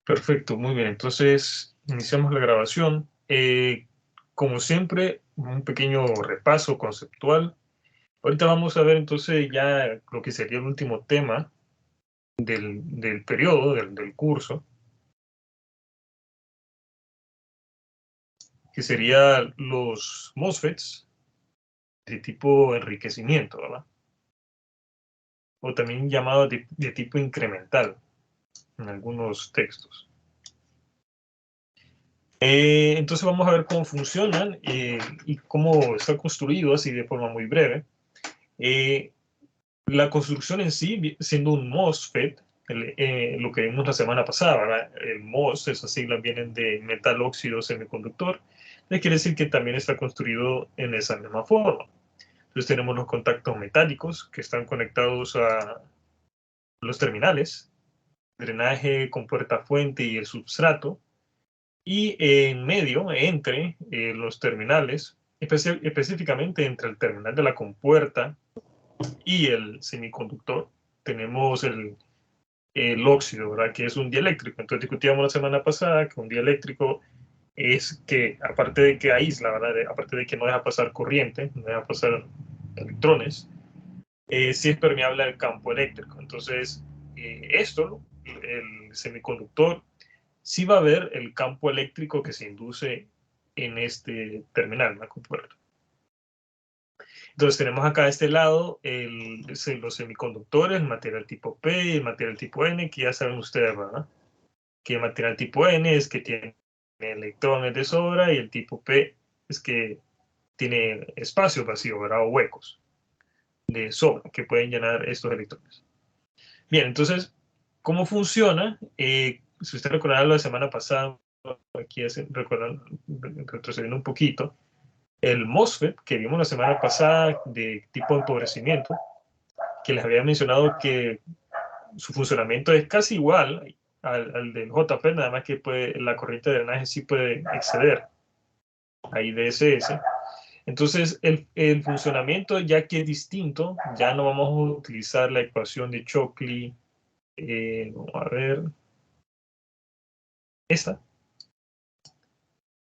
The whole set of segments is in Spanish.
Perfecto, muy bien. Entonces, iniciamos la grabación. Como siempre, un pequeño repaso conceptual. Ahorita vamos a ver entonces ya lo que sería el último tema del periodo, del curso, que sería los MOSFETs de tipo enriquecimiento, ¿verdad? O también llamado de tipo incremental en algunos textos. Entonces vamos a ver cómo funcionan y cómo está construido así de forma muy breve. La construcción en sí, siendo un MOSFET, lo que vimos la semana pasada, ¿verdad? El MOS, esas siglas vienen de metal óxido semiconductor, le quiere decir que también está construido en esa misma forma. Entonces tenemos los contactos metálicos que están conectados a los terminales, drenaje con puerta fuente y el substrato, y en medio, entre los terminales, específicamente entre el terminal de la compuerta y el semiconductor, tenemos el óxido, ¿verdad? Que es un dieléctrico. Entonces discutíamos la semana pasada que un dieléctrico es que, aparte de que aísla, ¿verdad? Aparte de que no deja pasar corriente, no deja pasar electrones, sí es permeable al campo eléctrico. Entonces, esto, el semiconductor, sí va a haber el campo eléctrico que se induce en este terminal, en la compuerta. Entonces tenemos acá a este lado los semiconductores, el material tipo P y el material tipo N, que ya saben ustedes, ¿verdad? Que el material tipo N es que tiene electrones de sobra y el tipo P es que tiene espacios vacíos, ¿verdad? O huecos de sobra que pueden llenar estos electrones. Bien, entonces, ¿cómo funciona? Si usted recordará la semana pasada, aquí retrocediendo un poquito, el MOSFET que vimos la semana pasada de tipo empobrecimiento, que les había mencionado que su funcionamiento es casi igual al del JFET, nada más que la corriente de drenaje sí puede exceder a IDSS. Entonces, el funcionamiento, ya que es distinto, ya no vamos a utilizar la ecuación de Shockley. Vamos a ver. Esta.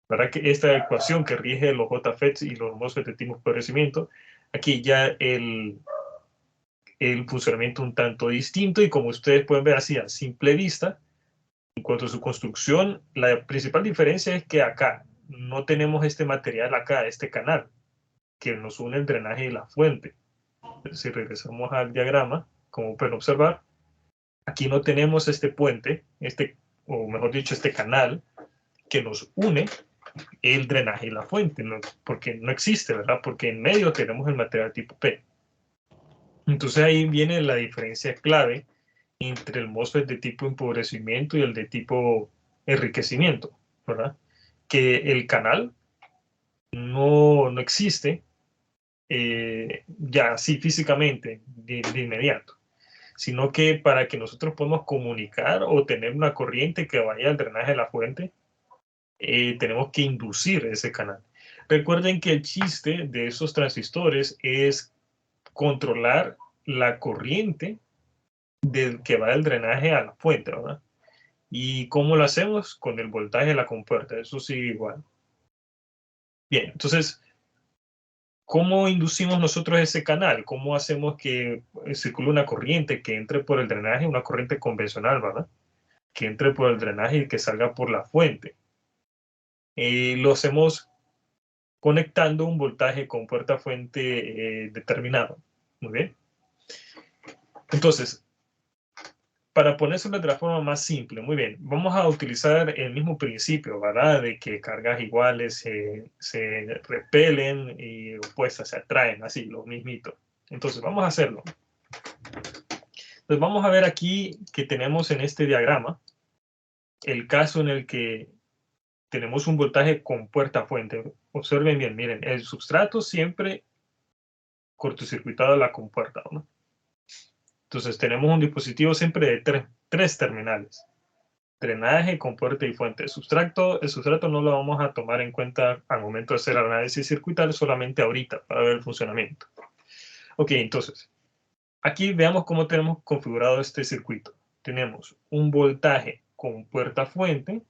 ¿Verdad? Que esta ecuación que rige los JFETs y los MOSFET de tipo empobrecimiento, aquí ya el funcionamiento un tanto distinto y como ustedes pueden ver así a simple vista, en cuanto a su construcción, la principal diferencia es que acá no tenemos este material acá, este canal, que nos une el drenaje y la fuente. Si regresamos al diagrama, como pueden observar, aquí no tenemos este puente, o mejor dicho, este canal que nos une el drenaje y la fuente, ¿no? Porque no existe, ¿verdad? Porque en medio tenemos el material tipo P. Entonces ahí viene la diferencia clave entre el MOSFET de tipo empobrecimiento y el de tipo enriquecimiento, ¿verdad? Que el canal no existe ya así físicamente de inmediato, sino que para que nosotros podamos comunicar o tener una corriente que vaya al drenaje de la fuente, tenemos que inducir ese canal. Recuerden que el chiste de esos transistores es controlar la corriente que va del drenaje a la fuente, ¿verdad? ¿Y cómo lo hacemos? Con el voltaje de la compuerta, eso sí igual. Bien, entonces, ¿cómo inducimos nosotros ese canal? ¿Cómo hacemos que circule una corriente que entre por el drenaje, una corriente convencional, ¿verdad? Que entre por el drenaje y que salga por la fuente. Lo hacemos conectando un voltaje con puerta fuente determinado. Muy bien. Entonces, para ponérselo de la forma más simple, muy bien, vamos a utilizar el mismo principio, ¿verdad? De que cargas iguales se repelen y opuestas se atraen, así, lo mismito. Entonces, vamos a hacerlo. Entonces, vamos a ver aquí que tenemos en este diagrama el caso en el que tenemos un voltaje con puerta fuente. Observen bien, miren, el substrato siempre cortocircuitado a la compuerta, ¿no? Entonces tenemos un dispositivo siempre de tres terminales. Drenaje, compuerta y fuente. El sustrato no lo vamos a tomar en cuenta al momento de hacer el análisis circuital, solamente ahorita para ver el funcionamiento. Ok, entonces, aquí veamos cómo tenemos configurado este circuito. Tenemos un voltaje compuerta fuente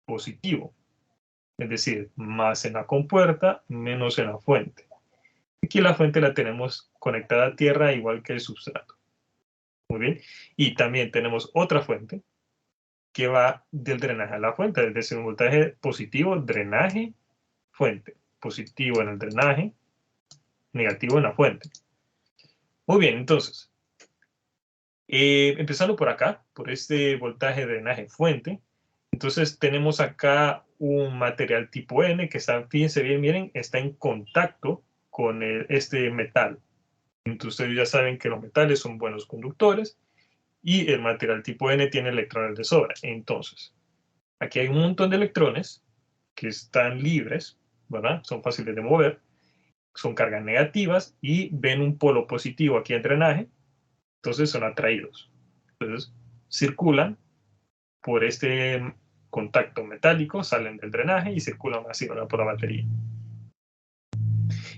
positivo. Es decir, más en la compuerta, menos en la fuente. Aquí la fuente la tenemos conectada a tierra igual que el substrato. Muy bien. Y también tenemos otra fuente que va del drenaje a la fuente. Es decir, un voltaje positivo, drenaje, fuente. Positivo en el drenaje, negativo en la fuente. Muy bien, entonces, empezando por acá, por este voltaje drenaje fuente, entonces tenemos acá un material tipo N que está, fíjense bien, miren, está en contacto con este metal. Entonces ustedes ya saben que los metales son buenos conductores y el material tipo N tiene electrones de sobra. Entonces, aquí hay un montón de electrones que están libres, ¿verdad? Son fáciles de mover, son cargas negativas y ven un polo positivo aquí en drenaje, entonces son atraídos. Entonces, circulan por este contacto metálico, salen del drenaje y circulan así, ¿verdad? Por la batería.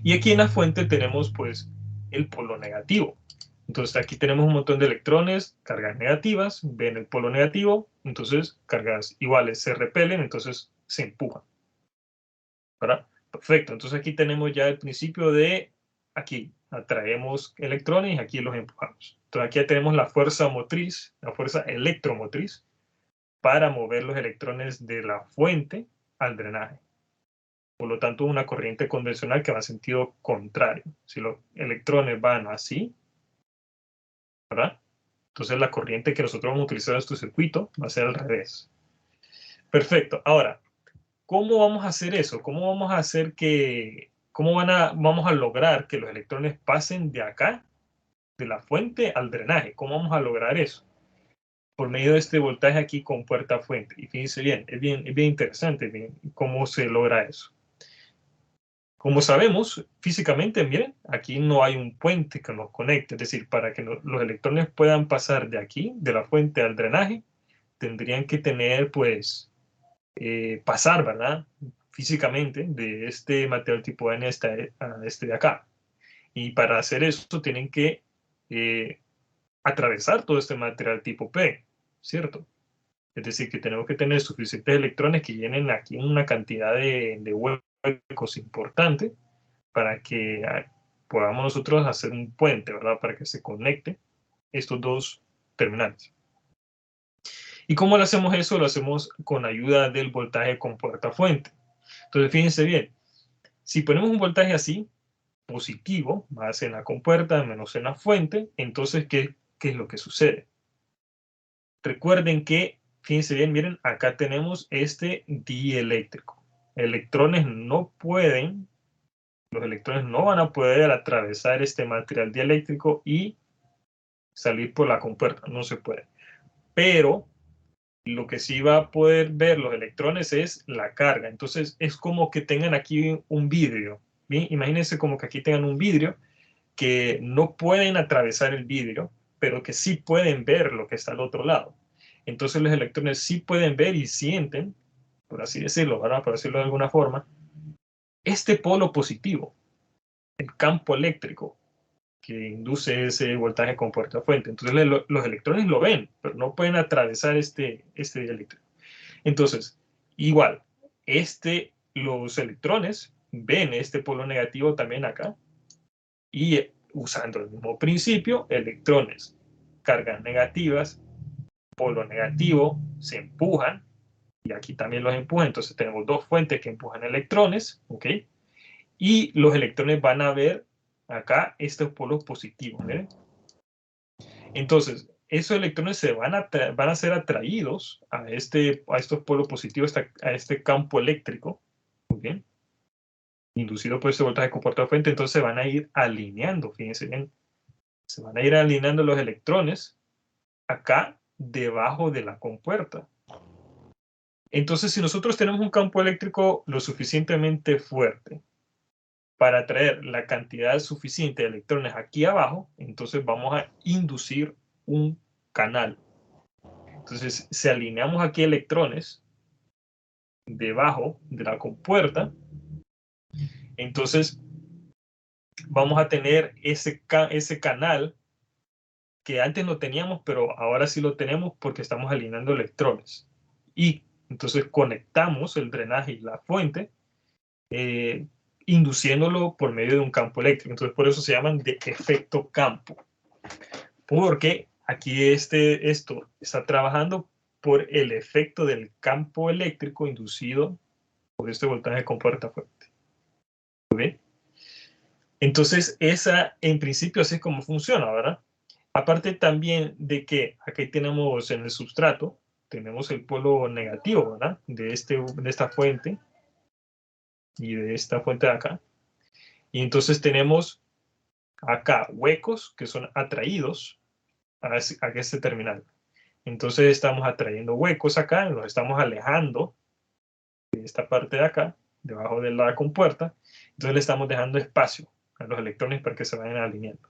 Y aquí en la fuente tenemos pues el polo negativo. Entonces aquí tenemos un montón de electrones, cargas negativas, ven el polo negativo, entonces cargas iguales se repelen, entonces se empujan. ¿Verdad? Perfecto, entonces aquí tenemos ya el principio de, aquí atraemos electrones y aquí los empujamos. Entonces aquí ya tenemos la fuerza motriz, la fuerza electromotriz, para mover los electrones de la fuente al drenaje. Por lo tanto, una corriente convencional que va en sentido contrario. Si los electrones van así, ¿verdad? Entonces la corriente que nosotros vamos a utilizar en este circuito va a ser al revés. Perfecto. Ahora, ¿cómo vamos a hacer eso? ¿Cómo vamos a hacer que, vamos a lograr que los electrones pasen de acá, de la fuente al drenaje? ¿Cómo vamos a lograr eso? Por medio de este voltaje aquí con puerta fuente. Y fíjense bien, es bien interesante cómo se logra eso. Como sabemos, físicamente, miren, aquí no hay un puente que nos conecte. Es decir, para que los electrones puedan pasar de aquí, de la fuente al drenaje, tendrían que tener, pues, pasar, ¿verdad? Físicamente, de este material tipo N a este de acá. Y para hacer eso, tienen que atravesar todo este material tipo P, ¿cierto? Es decir, que tenemos que tener suficientes electrones que llenen aquí una cantidad de huecos importante para que podamos nosotros hacer un puente, ¿verdad? Para que se conecte estos dos terminales. ¿Y cómo lo hacemos eso? Lo hacemos con ayuda del voltaje con puerta fuente. Entonces, fíjense bien, si ponemos un voltaje así, positivo, más en la compuerta, menos en la fuente, entonces, ¿qué es lo que sucede? Recuerden que, fíjense bien, miren, acá tenemos este dieléctrico. Electrones no pueden, los electrones no van a poder atravesar este material dieléctrico y salir por la compuerta, no se puede. Pero lo que sí va a poder ver los electrones es la carga. Entonces es como que tengan aquí un vidrio. ¿Bien? Imagínense como que aquí tengan un vidrio que no pueden atravesar el vidrio, pero que sí pueden ver lo que está al otro lado. Entonces los electrones sí pueden ver y sienten, por así decirlo, ¿verdad? Por decirlo de alguna forma, este polo positivo, el campo eléctrico que induce ese voltaje con puerta fuente. Entonces los electrones lo ven, pero no pueden atravesar este dieléctrico. Entonces, igual, los electrones ven este polo negativo también acá y usando el mismo principio, electrones, cargas negativas, polo negativo, se empujan y aquí también los empujan. Entonces tenemos dos fuentes que empujan electrones, ¿ok? Y los electrones van a ver acá estos polos positivos, ¿ven? Entonces, esos electrones van a ser atraídos a estos polos positivos, a este campo eléctrico, muy bien, inducido por este voltaje con puerta fuente, entonces se van a ir alineando, fíjense bien, se van a ir alineando los electrones acá debajo de la compuerta. Entonces, si nosotros tenemos un campo eléctrico lo suficientemente fuerte para atraer la cantidad suficiente de electrones aquí abajo, entonces vamos a inducir un canal. Entonces, si alineamos aquí electrones debajo de la compuerta, entonces vamos a tener ese canal que antes no teníamos, pero ahora sí lo tenemos porque estamos alineando electrones. Y entonces conectamos el drenaje y la fuente, induciéndolo por medio de un campo eléctrico. Entonces por eso se llaman de efecto campo. Porque aquí esto está trabajando por el efecto del campo eléctrico inducido por este voltaje con puerta fuente. ¿Bien? Entonces, esa en principio así es como funciona, ¿verdad? Aparte también de que aquí tenemos en el substrato, tenemos el polo negativo, ¿verdad? De esta fuente y de esta fuente de acá. Y entonces tenemos acá huecos que son atraídos a este terminal. Entonces estamos atrayendo huecos acá, nos estamos alejando de esta parte de acá, debajo de la compuerta. Entonces le estamos dejando espacio a los electrones para que se vayan alineando.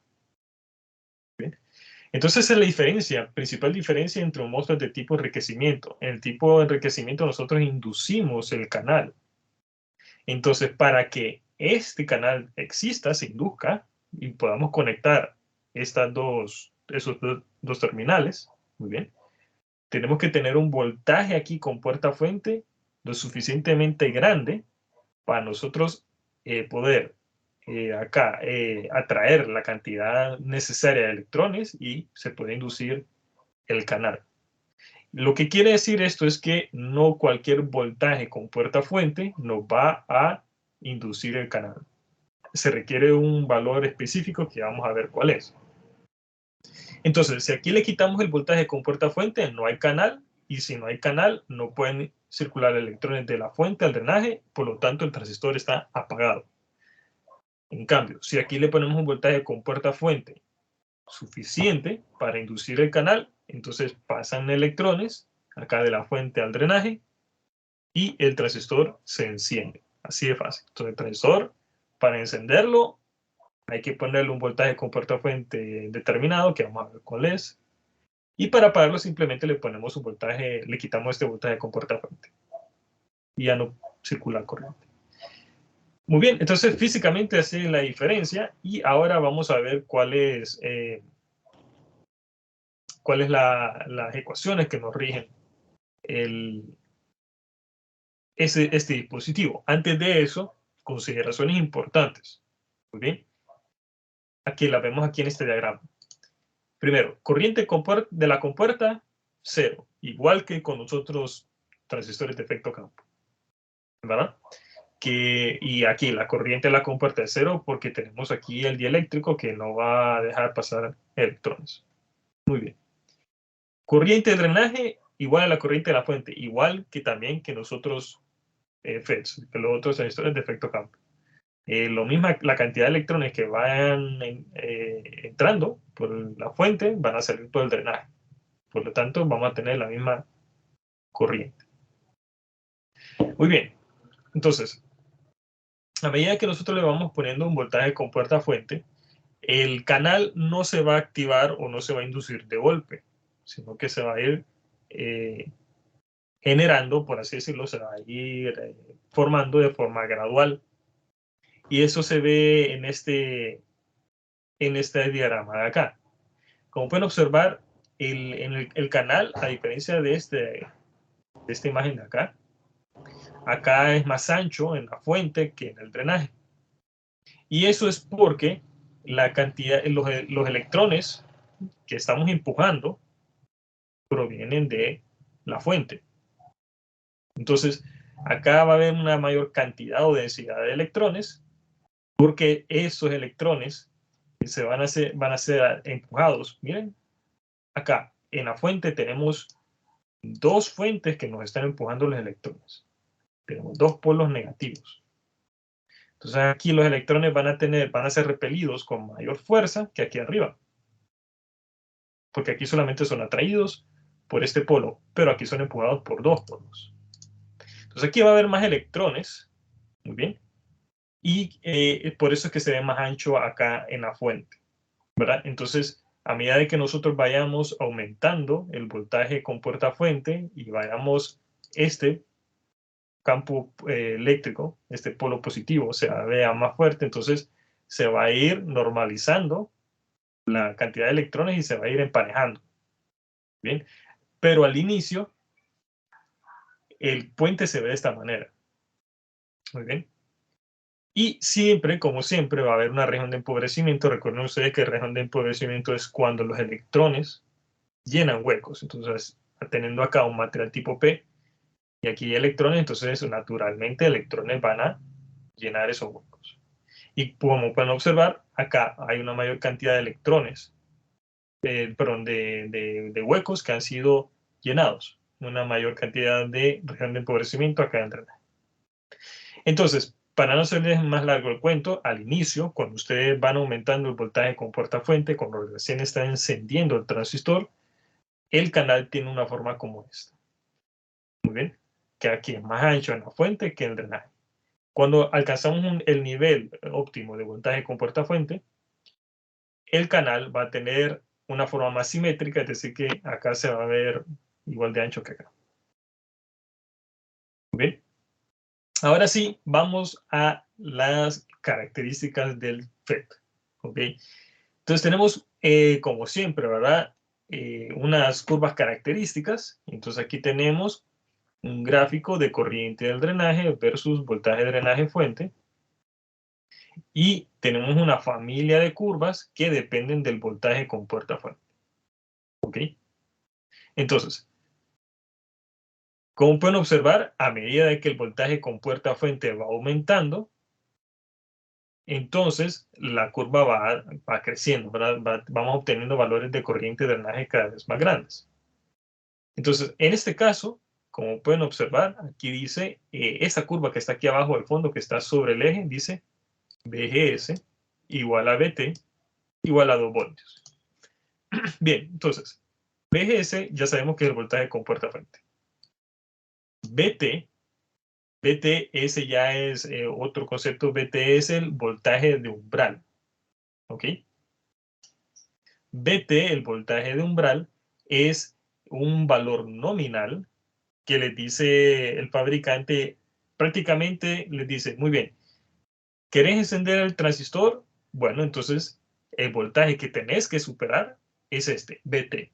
¿Bien? Entonces esa es la diferencia, principal diferencia entre un MOSFET de tipo enriquecimiento. En el tipo de enriquecimiento nosotros inducimos el canal. Entonces para que este canal exista, se induzca y podamos conectar esos dos terminales, muy bien, tenemos que tener un voltaje aquí con puerta fuente lo suficientemente grande para nosotros poder acá atraer la cantidad necesaria de electrones y se puede inducir el canal. Lo que quiere decir esto es que no cualquier voltaje con puerta fuente nos va a inducir el canal. Se requiere un valor específico que vamos a ver cuál es. Entonces, si aquí le quitamos el voltaje con puerta fuente, no hay canal, y si no hay canal, no pueden circular electrones de la fuente al drenaje, por lo tanto el transistor está apagado. En cambio, si aquí le ponemos un voltaje con puerta fuente suficiente para inducir el canal, entonces pasan electrones acá de la fuente al drenaje y el transistor se enciende. Así de fácil. Entonces el transistor, para encenderlo, hay que ponerle un voltaje con puerta fuente determinado, que vamos a ver cuál es. Y para apagarlo simplemente le ponemos un voltaje, le quitamos este voltaje con puerta fuente. Y ya no circula corriente. Muy bien, entonces físicamente así es la diferencia. Y ahora vamos a ver cuáles las ecuaciones que nos rigen este dispositivo. Antes de eso, consideraciones importantes. Muy bien. Aquí la vemos aquí en este diagrama. Primero, corriente de la compuerta, 0. Igual que con los otros transistores de efecto campo. ¿Verdad? Y aquí la corriente de la compuerta es 0 porque tenemos aquí el dieléctrico que no va a dejar pasar electrones. Muy bien. Corriente de drenaje igual a la corriente de la fuente, igual que también que los otros FETs, que los otros transistores de efecto campo. Lo mismo, la cantidad de electrones que van entrando por la fuente van a salir por el drenaje. Por lo tanto, vamos a tener la misma corriente. Muy bien. Entonces, a medida que nosotros le vamos poniendo un voltaje con puerta fuente, el canal no se va a activar o no se va a inducir de golpe, sino que se va a ir generando, por así decirlo, se va a ir formando de forma gradual. Y eso se ve en este diagrama de acá. Como pueden observar, el canal, a diferencia de esta imagen de acá es más ancho en la fuente que en el drenaje. Y eso es porque la cantidad, los electrones que estamos empujando provienen de la fuente. Entonces, acá va a haber una mayor cantidad o densidad de electrones porque esos electrones van a ser empujados. Miren, acá en la fuente tenemos dos fuentes que nos están empujando los electrones. Tenemos dos polos negativos. Entonces aquí los electrones van a ser repelidos con mayor fuerza que aquí arriba. Porque aquí solamente son atraídos por este polo, pero aquí son empujados por dos polos. Entonces aquí va a haber más electrones, muy bien, y por eso es que se ve más ancho acá en la fuente, ¿verdad? Entonces, a medida de que nosotros vayamos aumentando el voltaje con puerta fuente y vayamos este campo eléctrico, este polo positivo, se vea más fuerte, entonces se va a ir normalizando la cantidad de electrones y se va a ir emparejando. Bien, pero al inicio el puente se ve de esta manera. Muy bien. Y siempre, como siempre, va a haber una región de empobrecimiento. Recuerden ustedes que región de empobrecimiento es cuando los electrones llenan huecos. Entonces, teniendo acá un material tipo P y aquí hay electrones, entonces naturalmente electrones van a llenar esos huecos. Y como pueden observar, acá hay una mayor cantidad de electrones, perdón, de huecos que han sido llenados. Una mayor cantidad de región de empobrecimiento acá en drenaje. Entonces, para no hacerles más largo el cuento, al inicio, cuando ustedes van aumentando el voltaje con puerta fuente, cuando recién está encendiendo el transistor, el canal tiene una forma como esta. Muy bien. Que aquí es más ancho en la fuente que en el drenaje. Cuando alcanzamos el nivel óptimo de voltaje con puerta fuente, el canal va a tener una forma más simétrica, es decir, que acá se va a ver igual de ancho que acá. Muy bien. Ahora sí, vamos a las características del FET. ¿Ok? Entonces tenemos, como siempre, ¿verdad? Unas curvas características. Entonces aquí tenemos un gráfico de corriente del drenaje versus voltaje de drenaje fuente. Y tenemos una familia de curvas que dependen del voltaje con puerta fuente. ¿Ok? Entonces, como pueden observar, a medida que el voltaje con puerta fuente va aumentando, entonces la curva va creciendo, vamos obteniendo valores de corriente de drenaje cada vez más grandes. Entonces, en este caso, como pueden observar, aquí dice, esta curva que está aquí abajo al fondo, que está sobre el eje, dice VGS igual a VT igual a 2 voltios. Bien, entonces, VGS ya sabemos que es el voltaje con puerta fuente. VT, ese ya es otro concepto, VT es el voltaje de umbral. ¿Ok? VT, el voltaje de umbral, es un valor nominal que les dice el fabricante, prácticamente les dice, muy bien, ¿querés encender el transistor? Bueno, entonces el voltaje que tenés que superar es este, VT,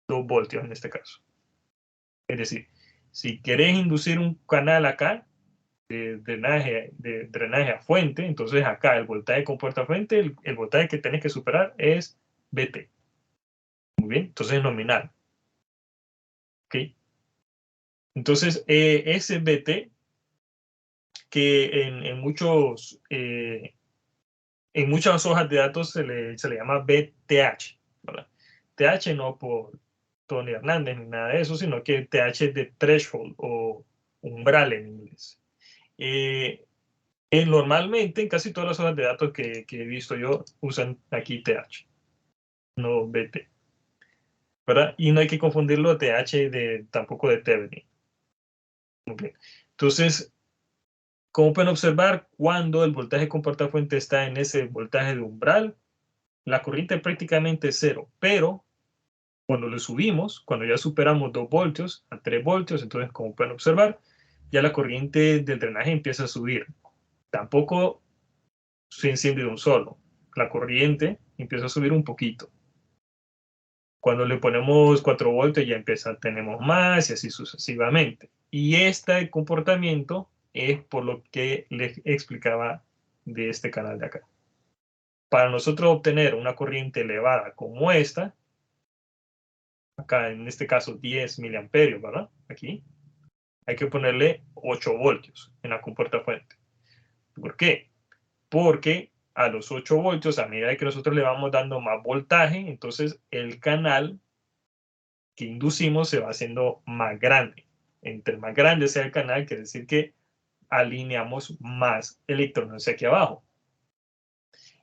2 voltios en este caso. Es decir, si querés inducir un canal acá, de drenaje a fuente, entonces acá el voltaje con puerta a fuente, el voltaje que tenés que superar es VT. Muy bien, entonces es nominal. ¿Ok? Entonces, ese VT que en muchas hojas de datos se le llama BTH, ¿verdad? TH no por Tony Hernández ni nada de eso, sino que TH es de threshold o umbral en inglés. Normalmente en casi todas las hojas de datos que he visto yo usan aquí TH, no BT, ¿verdad? Y no hay que confundirlo TH tampoco de Thevenin. Okay. Entonces, como pueden observar, cuando el voltaje con puerta fuente está en ese voltaje de umbral, la corriente es prácticamente cero, pero cuando le subimos, cuando ya superamos 2 voltios a 3 voltios, entonces como pueden observar, ya la corriente del drenaje empieza a subir. Tampoco se enciende de un solo. La corriente empieza a subir un poquito. Cuando le ponemos 4 voltios ya tenemos más y así sucesivamente. Y este comportamiento es por lo que les explicaba de este canal de acá. Para nosotros obtener una corriente elevada como esta, acá en este caso 10 miliamperios, ¿verdad? Aquí, hay que ponerle 8 voltios en la compuerta fuente. ¿Por qué? Porque a los 8 voltios, a medida que nosotros le vamos dando más voltaje, entonces el canal que inducimos se va haciendo más grande. Entre más grande sea el canal, quiere decir que alineamos más electrones aquí abajo.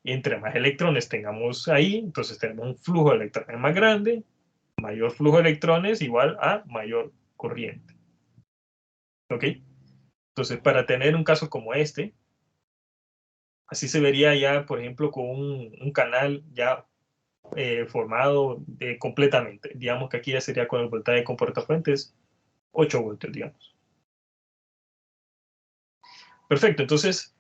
Y entre más electrones tengamos ahí, entonces tenemos un flujo de electrones más grande, mayor flujo de electrones igual a mayor corriente. ¿Ok? Entonces, para tener un caso como este, así se vería ya, por ejemplo, con un canal ya formado completamente. Digamos que aquí ya sería con el voltaje con puertafuentes 8 voltios, digamos. Perfecto, entonces,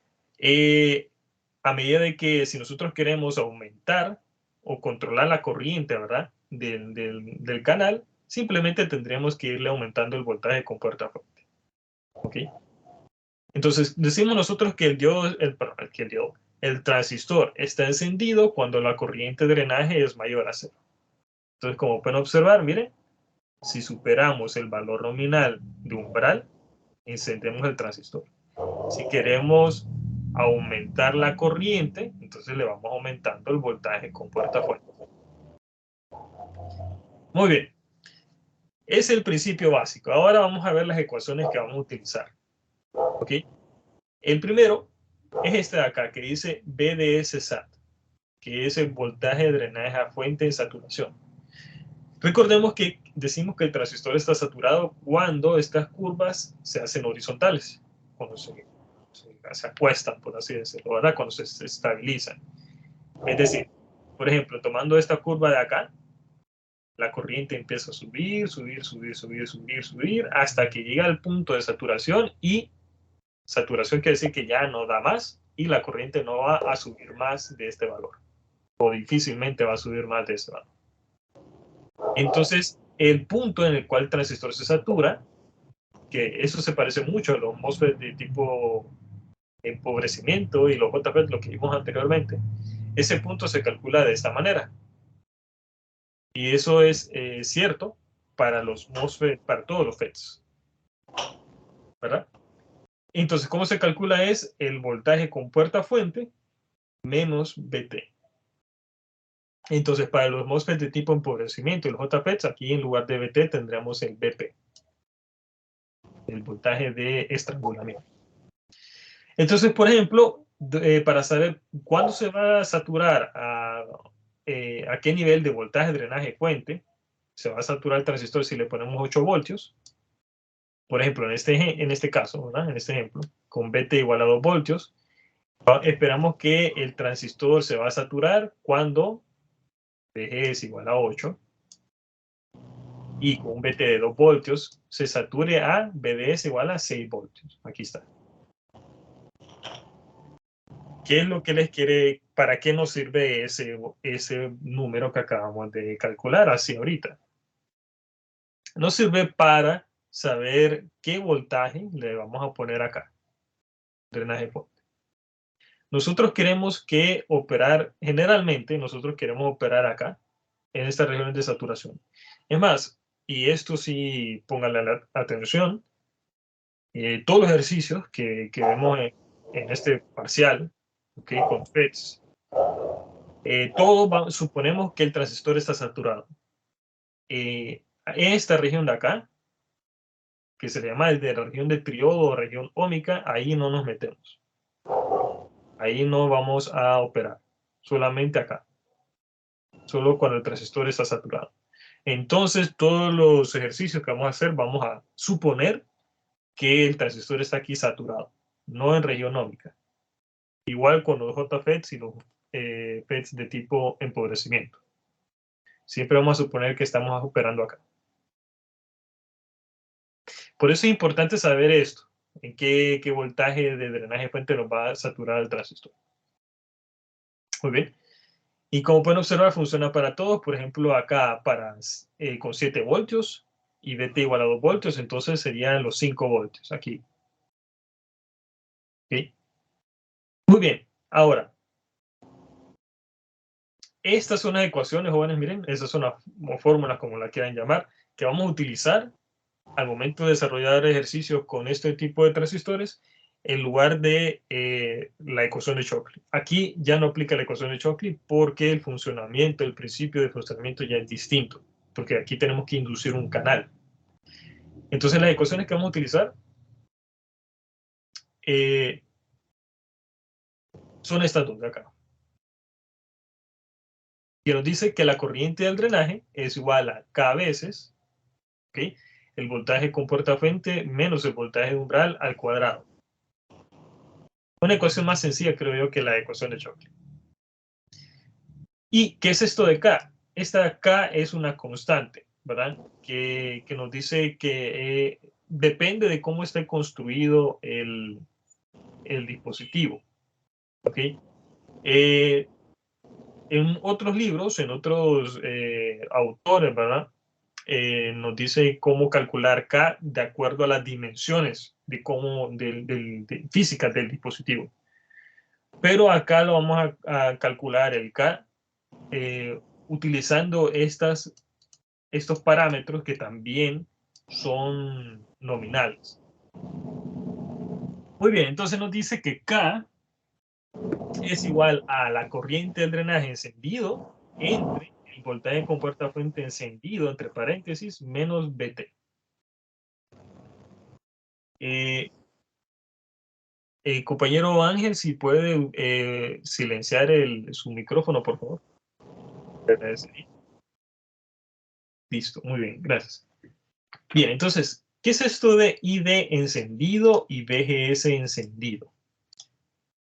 a medida de que si nosotros queremos aumentar o controlar la corriente, ¿verdad? Del canal, simplemente tendríamos que irle aumentando el voltaje con puerta fuente. ¿Ok? Entonces, decimos nosotros que el transistor está encendido cuando la corriente de drenaje es mayor a 0. Entonces, como pueden observar, miren, si superamos el valor nominal de umbral, encendemos el transistor. Si queremos aumentar la corriente, entonces le vamos aumentando el voltaje con puerta fuente. Muy bien. Es el principio básico. Ahora vamos a ver las ecuaciones que vamos a utilizar. ¿Ok? El primero es este de acá, que dice BDS-SAT, que es el voltaje de drenaje a fuente en saturación. Recordemos que decimos que el transistor está saturado cuando estas curvas se hacen horizontales, cuando se acuestan, por así decirlo, ¿verdad? Cuando se estabilizan. Es decir, por ejemplo, tomando esta curva de acá, la corriente empieza a subir, subir, subir, subir, subir, subir, hasta que llega al punto de saturación, y saturación quiere decir que ya no da más y la corriente no va a subir más de este valor, o difícilmente va a subir más de este valor. Entonces, el punto en el cual el transistor se satura, que eso se parece mucho a los MOSFET de tipo empobrecimiento y los JFET, lo que vimos anteriormente, ese punto se calcula de esta manera. Y eso es cierto para los MOSFET, para todos los FETs, ¿verdad? Entonces, ¿cómo se calcula? Es el voltaje con puerta fuente menos VT. Entonces, para los MOSFET de tipo empobrecimiento y los JFETs, aquí en lugar de VT tendríamos el VP, el voltaje de estrangulamiento. Entonces, por ejemplo, para saber cuándo se va a saturar, a qué nivel de voltaje, drenaje, fuente, se va a saturar el transistor si le ponemos 8 voltios. Por ejemplo, en este caso, ¿verdad? En este ejemplo, con VT igual a 2 voltios, esperamos que el transistor se va a saturar cuando VG es igual a 8 y con un VT de 2 voltios se sature a VDS igual a 6 voltios. Aquí está. ¿Qué es lo que les quiere, para qué nos sirve ese número que acabamos de calcular así ahorita? Nos sirve para saber qué voltaje le vamos a poner acá, drenaje fuente. Nosotros queremos generalmente nosotros queremos operar acá, en estas regiones de saturación. Es más, y esto sí, pónganle la atención, todos los ejercicios que vemos en este parcial, ¿okay? Con FETs, suponemos que el transistor está saturado. En esta región de acá, que se le llama de la región de triodo o región óhmica, ahí no nos metemos. Ahí no vamos a operar, solamente acá, solo cuando el transistor está saturado. Entonces, todos los ejercicios que vamos a hacer, vamos a suponer que el transistor está aquí saturado, no en región óhmica. Igual con los JFETs y los FETs de tipo empobrecimiento. Siempre vamos a suponer que estamos operando acá. Por eso es importante saber esto, en qué voltaje de drenaje fuente nos va a saturar el transistor. Muy bien. Y como pueden observar, funciona para todos. Por ejemplo, acá con 7 voltios y VT igual a 2 voltios, entonces serían los 5 voltios aquí. ¿Okay? Muy bien. Ahora, estas son las ecuaciones, jóvenes, miren, esas son las fórmulas, como la quieran llamar, que vamos a utilizar al momento de desarrollar ejercicios con este tipo de transistores en lugar de la ecuación de Shockley. Aquí ya no aplica la ecuación de Shockley porque el funcionamiento, el principio de funcionamiento ya es distinto, porque aquí tenemos que inducir un canal. Entonces las ecuaciones que vamos a utilizar son estas dos de acá. Que nos dice que la corriente del drenaje es igual a K veces, ¿okay? El voltaje con puerta fuente menos el voltaje de umbral al cuadrado. Una ecuación más sencilla, creo yo, que la ecuación de Shockley. ¿Y qué es esto de K? Esta K es una constante, ¿verdad? Que nos dice que depende de cómo esté construido el dispositivo. ¿Ok? En otros libros, en otros autores, ¿verdad? Nos dice cómo calcular K de acuerdo a las dimensiones de físicas del dispositivo. Pero acá lo vamos a calcular el K utilizando estos parámetros que también son nominales. Muy bien, entonces nos dice que K es igual a la corriente del drenaje encendido entre el voltaje con puerta fuente encendido, entre paréntesis, menos BT. Compañero Ángel, si puede silenciar su micrófono, por favor. Listo, muy bien, gracias. Bien, entonces, ¿qué es esto de ID encendido y VGS encendido?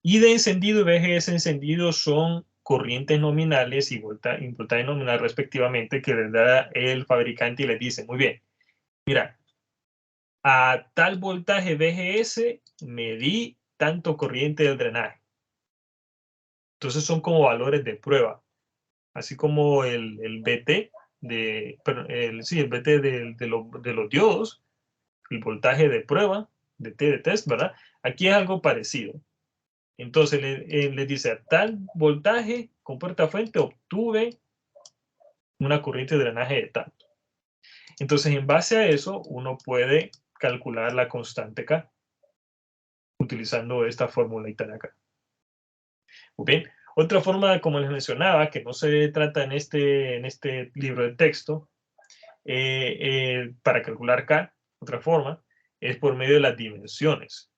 ID encendido y VGS encendido son corrientes nominales y voltaje nominal respectivamente que les da el fabricante y les dice, muy bien, mira, a tal voltaje VGS medí tanto corriente del drenaje. Entonces son como valores de prueba, así como el BT, el BT de los diodos, el voltaje de prueba, de T de test, ¿verdad? Aquí es algo parecido. Entonces le dice, a tal voltaje con puerta fuente obtuve una corriente de drenaje de tanto. Entonces, en base a eso, uno puede calcular la constante K utilizando esta fórmula de acá. Muy bien. Otra forma, como les mencionaba, que no se trata en este libro de texto, para calcular K, otra forma, es por medio de las dimensiones.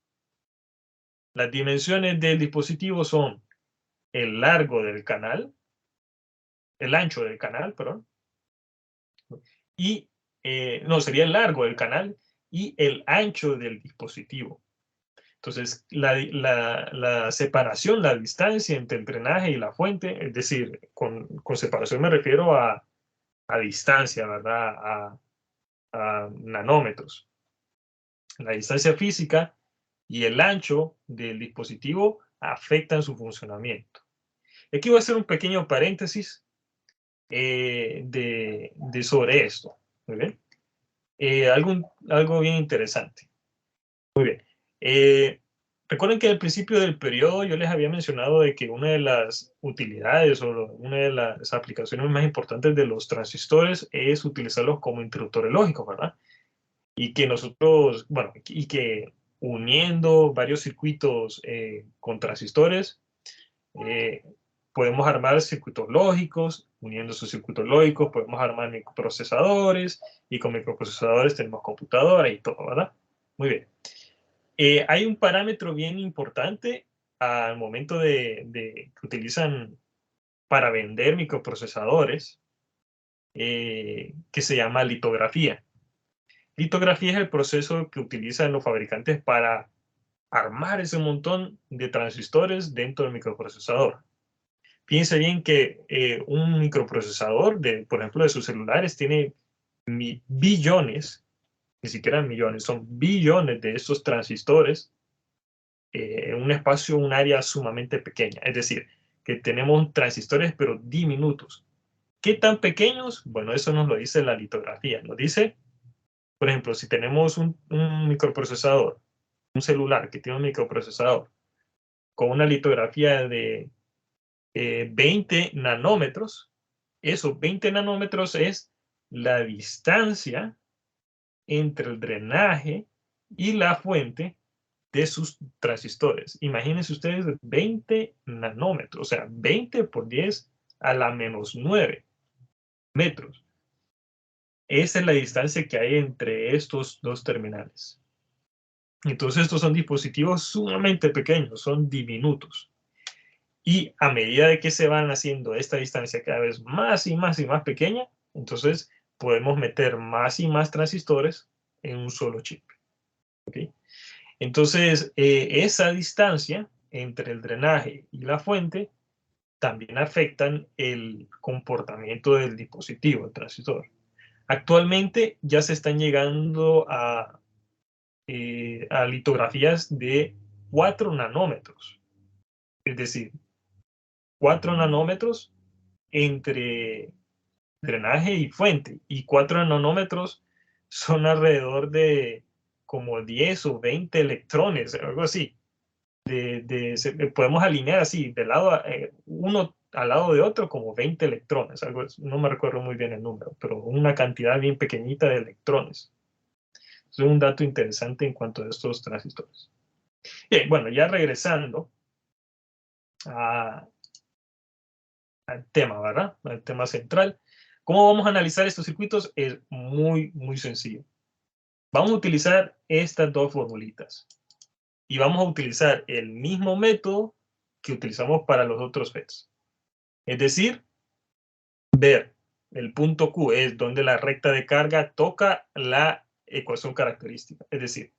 Las dimensiones del dispositivo son el largo del canal, el ancho del canal, perdón, y no, sería el largo del canal y el ancho del dispositivo. Entonces, la separación, la distancia entre el drenaje y la fuente, es decir, con separación me refiero a distancia, ¿verdad? A nanómetros. La distancia física y el ancho del dispositivo afectan su funcionamiento. Aquí voy a hacer un pequeño paréntesis sobre esto. Muy bien. Algo bien interesante. Muy bien. Recuerden que al principio del periodo yo les había mencionado de que una de las utilidades o una de las aplicaciones más importantes de los transistores es utilizarlos como interruptores lógicos, ¿verdad? Y que nosotros, bueno, y que uniendo varios circuitos con transistores, eh, podemos armar circuitos lógicos, uniendo esos circuitos lógicos podemos armar microprocesadores y con microprocesadores tenemos computadoras y todo, ¿verdad? Muy bien. Hay un parámetro bien importante al momento que utilizan para vender microprocesadores que se llama litografía. Litografía es el proceso que utilizan los fabricantes para armar ese montón de transistores dentro del microprocesador. Fíjense bien que un microprocesador, por ejemplo, de sus celulares, tiene billones, ni siquiera millones, son billones de estos transistores en un espacio, un área sumamente pequeña. Es decir, que tenemos transistores, pero diminutos. ¿Qué tan pequeños? Bueno, eso nos lo dice la litografía. Nos dice, por ejemplo, si tenemos un microprocesador, un celular que tiene un microprocesador con una litografía de 20 nanómetros, esos 20 nanómetros es la distancia entre el drenaje y la fuente de sus transistores. Imagínense ustedes 20 nanómetros, o sea, 20 por 10 a la menos 9 metros. Esa es la distancia que hay entre estos dos terminales. Entonces, estos son dispositivos sumamente pequeños, son diminutos. Y a medida de que se van haciendo esta distancia cada vez más y más y más pequeña, entonces podemos meter más y más transistores en un solo chip. ¿Okay? Entonces, esa distancia entre el drenaje y la fuente también afectan el comportamiento del dispositivo, el transistor. Actualmente ya se están llegando a litografías de 4 nanómetros. Es decir, 4 nanómetros entre drenaje y fuente, y 4 nanómetros son alrededor de como 10 o 20 electrones, algo así. Podemos alinear así, de lado uno al lado de otro, como 20 electrones, no me recuerdo muy bien el número, pero una cantidad bien pequeñita de electrones. Es un dato interesante en cuanto a estos transistores. Bien, bueno, ya regresando al tema, ¿verdad? Al tema central. ¿Cómo vamos a analizar estos circuitos? Es muy, muy sencillo. Vamos a utilizar estas dos formulitas y vamos a utilizar el mismo método que utilizamos para los otros FETs. Es decir, ver el punto Q es donde la recta de carga toca la ecuación característica. Es decir,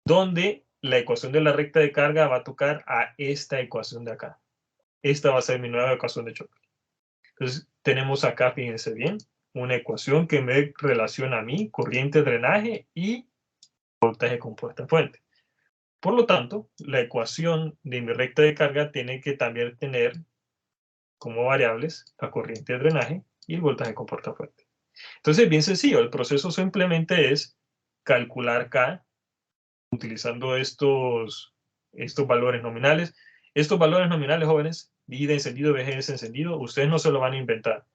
donde la ecuación de la recta de carga va a tocar a esta ecuación de acá. Esta va a ser mi nueva ecuación de choque. Entonces, tenemos acá, fíjense bien, una ecuación que me relaciona a mí, corriente, drenaje y voltaje compuesta fuente. Por lo tanto, la ecuación de mi recta de carga tiene que también tener como variables la corriente de drenaje y el voltaje compuesta fuente. Entonces, bien sencillo, el proceso simplemente es calcular K utilizando estos valores nominales. Estos valores nominales, jóvenes, vida encendido, VGS encendido, ustedes no se lo van a inventar.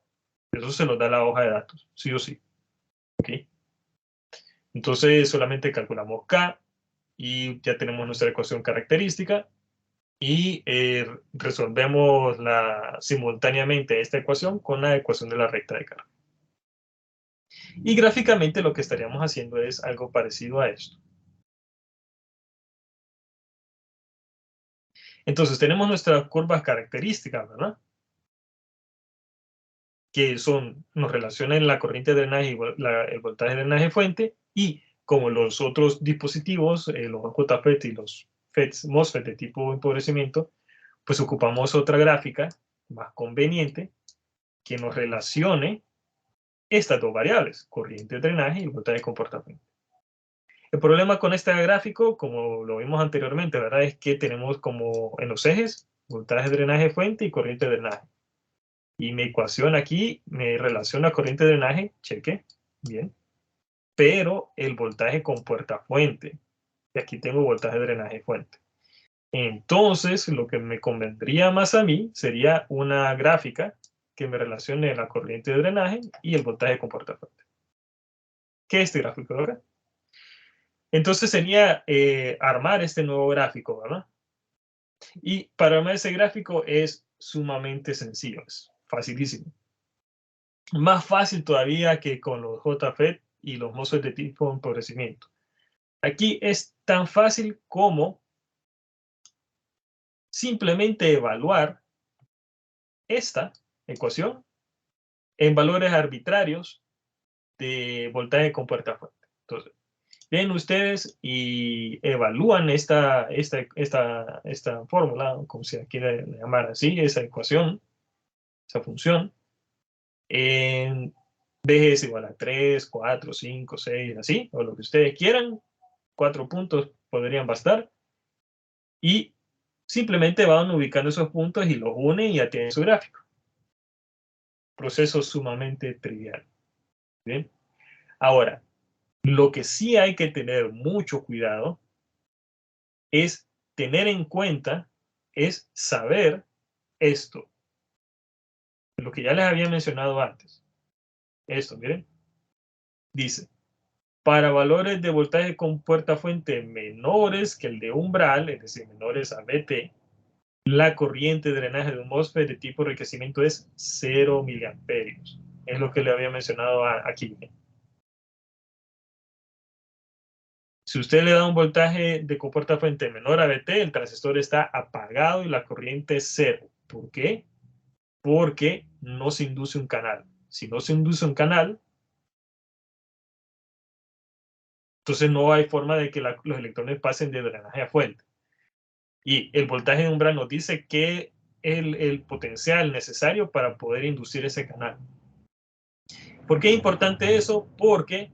Eso se los da la hoja de datos, sí o sí. ¿Okay? Entonces, solamente calculamos K y ya tenemos nuestra ecuación característica y resolvemos simultáneamente esta ecuación con la ecuación de la recta de carga. Y gráficamente lo que estaríamos haciendo es algo parecido a esto. Entonces tenemos nuestras curvas características, ¿verdad? Que nos relacionan la corriente de drenaje y el voltaje de drenaje fuente, y como los otros dispositivos, los JFET y los FETs, MOSFET de tipo empobrecimiento, pues ocupamos otra gráfica más conveniente que nos relacione estas dos variables, corriente de drenaje y voltaje de comportamiento. El problema con este gráfico, como lo vimos anteriormente, ¿verdad? Es que tenemos como en los ejes voltaje, drenaje, fuente y corriente de drenaje. Y mi ecuación aquí me relaciona corriente de drenaje, cheque, bien, pero el voltaje con puerta fuente. Y aquí tengo voltaje, drenaje, fuente. Entonces, lo que me convendría más a mí sería una gráfica que me relacione la corriente de drenaje y el voltaje con puerta fuente. ¿Qué es este gráfico de acá? Entonces sería armar este nuevo gráfico, ¿verdad? Y para armar ese gráfico es sumamente sencillo, es facilísimo. Más fácil todavía que con los JFET y los MOSFET de tipo empobrecimiento. Aquí es tan fácil como simplemente evaluar esta ecuación en valores arbitrarios de voltaje con puerta fuente. Entonces, ven ustedes y evalúan esta fórmula, como se quiere llamar así, esa ecuación, esa función, en VGS igual a 3, 4, 5, 6, así, o lo que ustedes quieran. 4 puntos podrían bastar. Y simplemente van ubicando esos puntos y los unen y ya tienen su gráfico. Proceso sumamente trivial. ¿Bien? Ahora, lo que sí hay que tener mucho cuidado es tener en cuenta, es saber esto. Lo que ya les había mencionado antes. Esto, miren. Dice, para valores de voltaje con puerta fuente menores que el de umbral, es decir, menores a VT, la corriente de drenaje de un MOSFET de tipo enriquecimiento es 0 miliamperios. Es lo que le había mencionado aquí. Si usted le da un voltaje de compuerta fuente menor a VT, el transistor está apagado y la corriente es 0. ¿Por qué? Porque no se induce un canal. Si no se induce un canal, entonces no hay forma de que los electrones pasen de drenaje a fuente. Y el voltaje de umbral nos dice que el potencial necesario para poder inducir ese canal. ¿Por qué es importante eso? Porque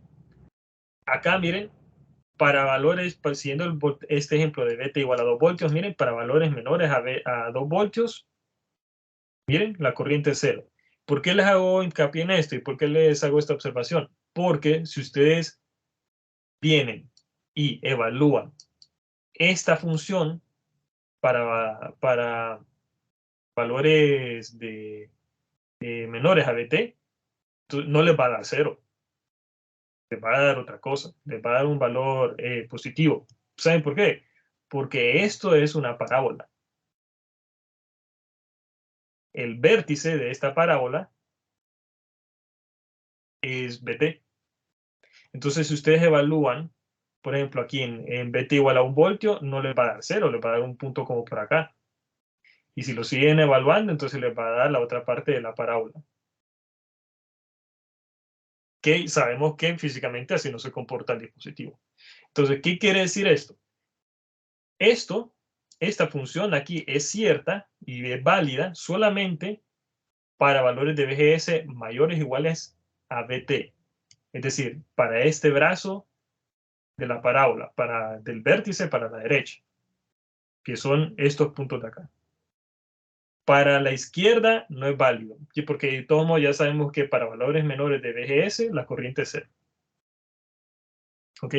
acá, miren, para valores, siguiendo este ejemplo de VT igual a 2 voltios, miren, para valores menores a 2 voltios, Miren, la corriente es cero. ¿Por qué les hago hincapié en esto y por qué les hago esta observación? Porque si ustedes vienen y evalúan esta función para valores menores a BT, no les va a dar cero, les va a dar otra cosa, les va a dar un valor positivo. ¿Saben por qué? Porque esto es una parábola. El vértice de esta parábola es BT. Entonces, si ustedes evalúan, por ejemplo, aquí en BT igual a 1 voltio, no les va a dar cero, les va a dar un punto como por acá. Y si lo siguen evaluando, entonces les va a dar la otra parte de la parábola. Que sabemos que físicamente así no se comporta el dispositivo. Entonces, ¿qué quiere decir esto? Esta función aquí es cierta y es válida solamente para valores de BGS mayores o iguales a BT. Es decir, para este brazo de la parábola, del vértice para la derecha, que son estos puntos de acá. Para la izquierda no es válido, porque de todos modos ya sabemos que para valores menores de BGS la corriente es cero. ¿Ok?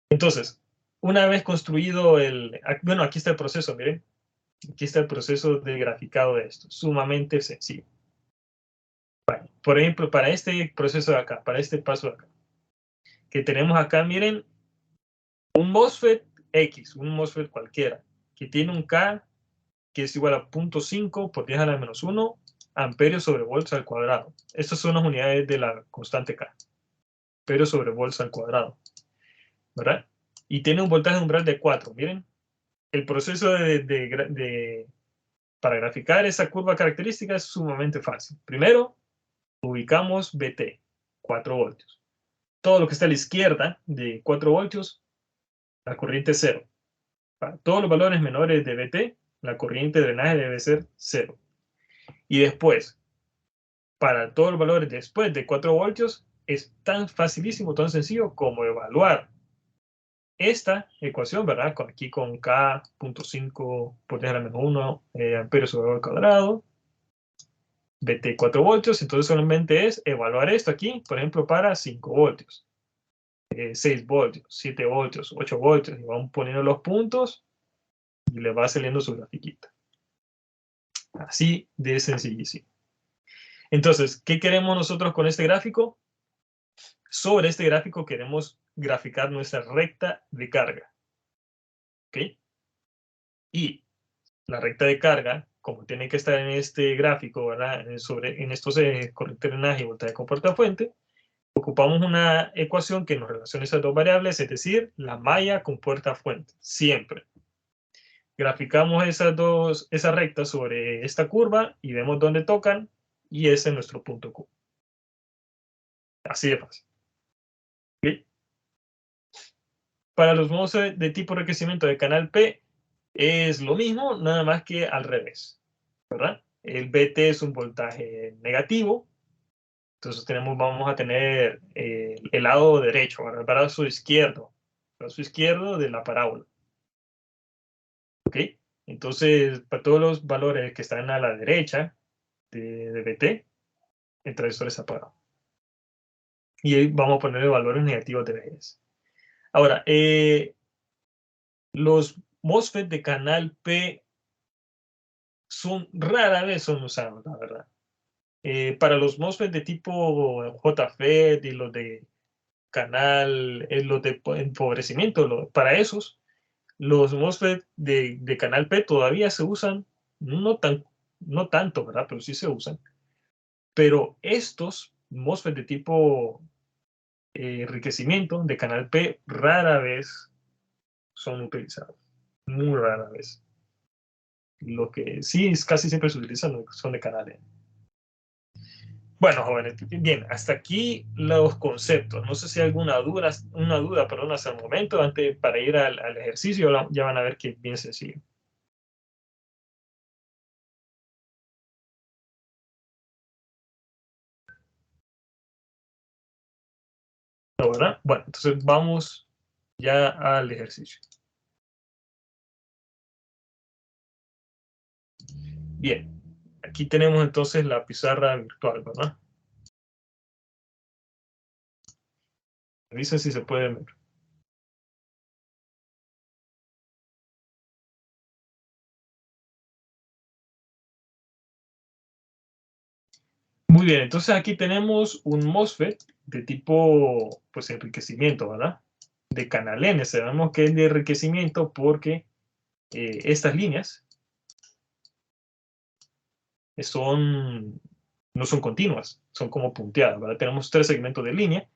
Entonces, una vez construido bueno, aquí está el proceso, miren. Aquí está el proceso de graficado de esto, sumamente sencillo. Bueno, por ejemplo, para este proceso de acá, para este paso de acá, que tenemos acá, miren, un MOSFET X, un MOSFET cualquiera, que tiene un K que es igual a 0.5 por 10 a la menos 1 amperios sobre volts al cuadrado. Estas son las unidades de la constante K, amperios sobre volts al cuadrado, ¿verdad? Y tiene un voltaje umbral de 4. Miren, el proceso para graficar esa curva característica es sumamente fácil. Primero, ubicamos BT, 4 voltios. Todo lo que está a la izquierda de 4 voltios, la corriente es 0. Para todos los valores menores de BT, la corriente de drenaje debe ser 0. Y después, para todos los valores después de 4 voltios, es tan facilísimo, tan sencillo como evaluar esta ecuación, ¿verdad? Aquí con K.5 por 10 a la menos 1 amperios sobre el cuadrado, BT 4 voltios, entonces solamente es evaluar esto aquí, por ejemplo, para 5 voltios, 6 voltios, 7 voltios, 8 voltios, y vamos poniendo los puntos y le va saliendo su grafiquita. Así de sencillísimo. Entonces, ¿qué queremos nosotros con este gráfico? Sobre este gráfico queremos graficar nuestra recta de carga. ¿Ok? Y la recta de carga, como tiene que estar en este gráfico, ¿verdad? En estos corriente de drenaje y voltaje con puerta-fuente, ocupamos una ecuación que nos relacione esas dos variables, es decir, la malla con puerta-fuente, siempre. Graficamos esas rectas sobre esta curva y vemos dónde tocan y ese es nuestro punto Q. Así de fácil. ¿Okay? Para los modos de tipo enriquecimiento de canal P es lo mismo, nada más que al revés, ¿verdad? El BT es un voltaje negativo, entonces vamos a tener el lado derecho, ¿verdad? El brazo izquierdo de la parábola. ¿Ok? Entonces, para todos los valores que están a la derecha de BT, el transistor es apagado. Y ahí vamos a poner valores negativos de BGS. Ahora, los MOSFET de canal P rara vez son usados, la verdad. Para los MOSFET de tipo JFET y los de canal, los de empobrecimiento, para esos, los MOSFET de canal P todavía se usan, no tanto, ¿verdad? Pero sí se usan. Pero estos MOSFET de tipo enriquecimiento de canal P rara vez son utilizados. Muy rara vez. Lo que sí casi siempre se utilizan son de canal N. Bueno, jóvenes, bien, hasta aquí los conceptos. No sé si hay alguna duda, perdón, hasta el momento, antes para ir al ejercicio, ya van a ver que es bien sencillo. ¿No, verdad? Bueno, entonces vamos ya al ejercicio. Bien, Aquí tenemos entonces la pizarra virtual, ¿verdad? Revisen si se puede ver. Muy bien, entonces aquí tenemos un MOSFET de tipo, pues, enriquecimiento, ¿verdad? De canal N. Sabemos que es de enriquecimiento porque estas líneas no son continuas, son como punteadas, ¿verdad? Tenemos 3 segmentos de línea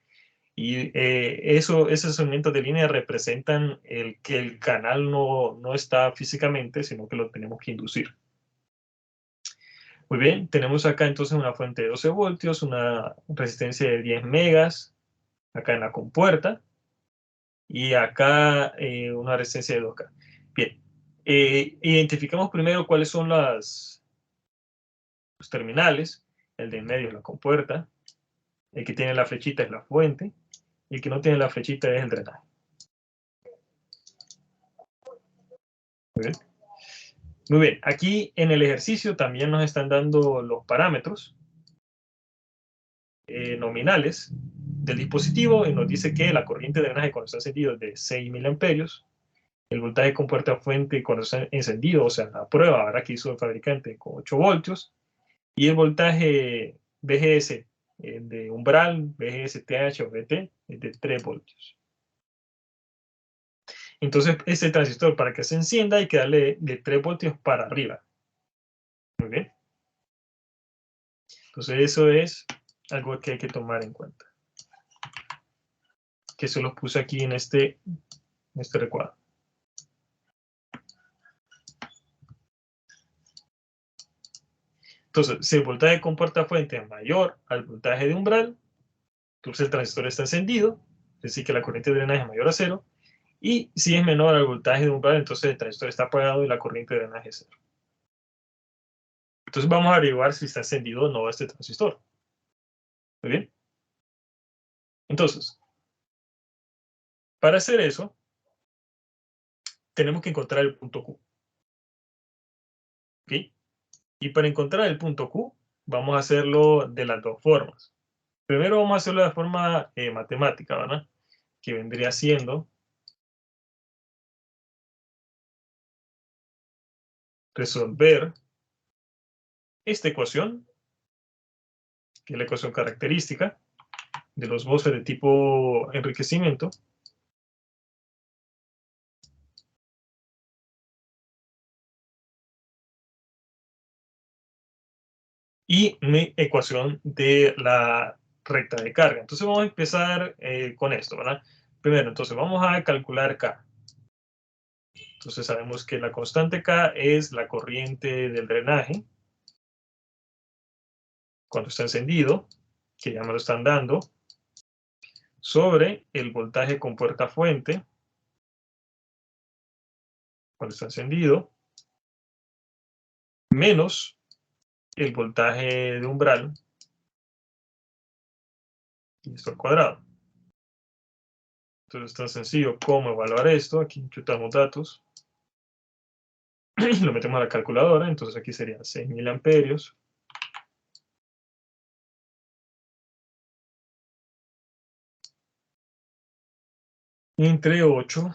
y esos segmentos de línea representan que el canal no está físicamente, sino que lo tenemos que inducir. Muy bien, tenemos acá entonces una fuente de 12 voltios, una resistencia de 10 megas, acá en la compuerta, y acá una resistencia de 2K. Bien, identificamos primero cuáles son los terminales. El de en medio es la compuerta, el que tiene la flechita es la fuente, y el que no tiene la flechita es el drenaje. Muy bien. Muy bien, aquí en el ejercicio también nos están dando los parámetros nominales del dispositivo y nos dice que la corriente de drenaje cuando está encendido es de 6 miliamperios, el voltaje con puerta fuente cuando está encendido, o sea, la prueba ahora que hizo el fabricante con 8 voltios, y el voltaje BGS de umbral, BGS, TH o BT es de 3 voltios. Entonces, este transistor para que se encienda hay que darle de 3 voltios para arriba. Muy bien. Entonces, eso es algo que hay que tomar en cuenta. Que se los puse aquí en este recuadro. Entonces, si el voltaje con puerta fuente es mayor al voltaje de umbral, entonces el transistor está encendido, es decir, que la corriente de drenaje es mayor a 0. Y si es menor al voltaje de umbral, entonces el transistor está apagado y la corriente de drenaje es 0. Entonces vamos a averiguar si está encendido o no este transistor. ¿Muy bien? Entonces, para hacer eso, tenemos que encontrar el punto Q. ¿Ok? Y para encontrar el punto Q, vamos a hacerlo de las dos formas. Primero vamos a hacerlo de forma matemática, ¿verdad? Que vendría siendo resolver esta ecuación, que es la ecuación característica de los MOSFET de tipo enriquecimiento, y mi ecuación de la recta de carga. Entonces vamos a empezar con esto, ¿verdad? Primero, entonces vamos a calcular K. Entonces sabemos que la constante K es la corriente del drenaje cuando está encendido, que ya me lo están dando, sobre el voltaje con puerta fuente cuando está encendido, menos el voltaje de umbral, y esto al cuadrado. Entonces es tan sencillo como evaluar esto. Aquí chutamos datos, lo metemos a la calculadora, entonces aquí serían 6 miliamperios entre 8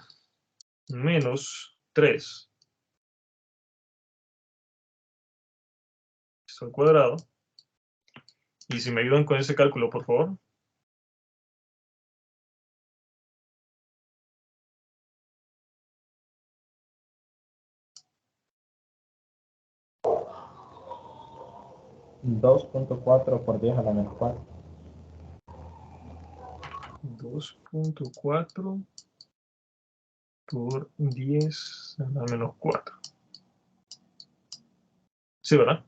menos 3, esto al cuadrado. Y si me ayudan con ese cálculo, por favor. $2.4 por 10 a la menos 4. 2.4 por 10 a la menos 4. Sí, ¿verdad?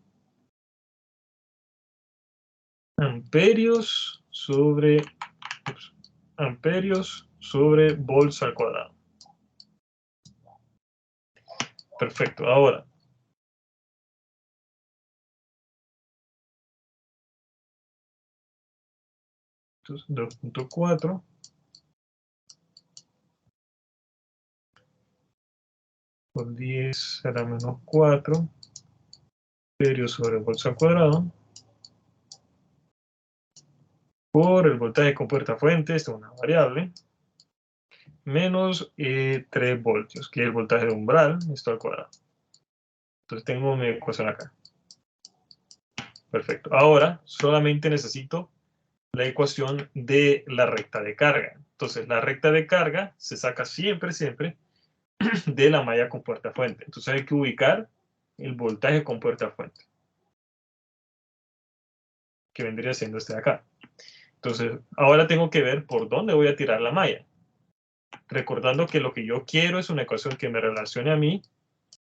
Amperios sobre volts al cuadrado. Perfecto. Ahora, entonces 2.4 por 10 a la menos 4 amperio sobre volts al cuadrado por el voltaje con puerta fuente, esto es una variable, menos 3 voltios, que es el voltaje de umbral, esto al cuadrado. Entonces tengo mi ecuación acá. Perfecto. Ahora solamente necesito la ecuación de la recta de carga. Entonces la recta de carga se saca siempre de la malla con puerta fuente. Entonces hay que ubicar el voltaje con puerta fuente, que vendría siendo este de acá. Entonces ahora tengo que ver por dónde voy a tirar la malla. Recordando que lo que yo quiero es una ecuación que me relacione a mí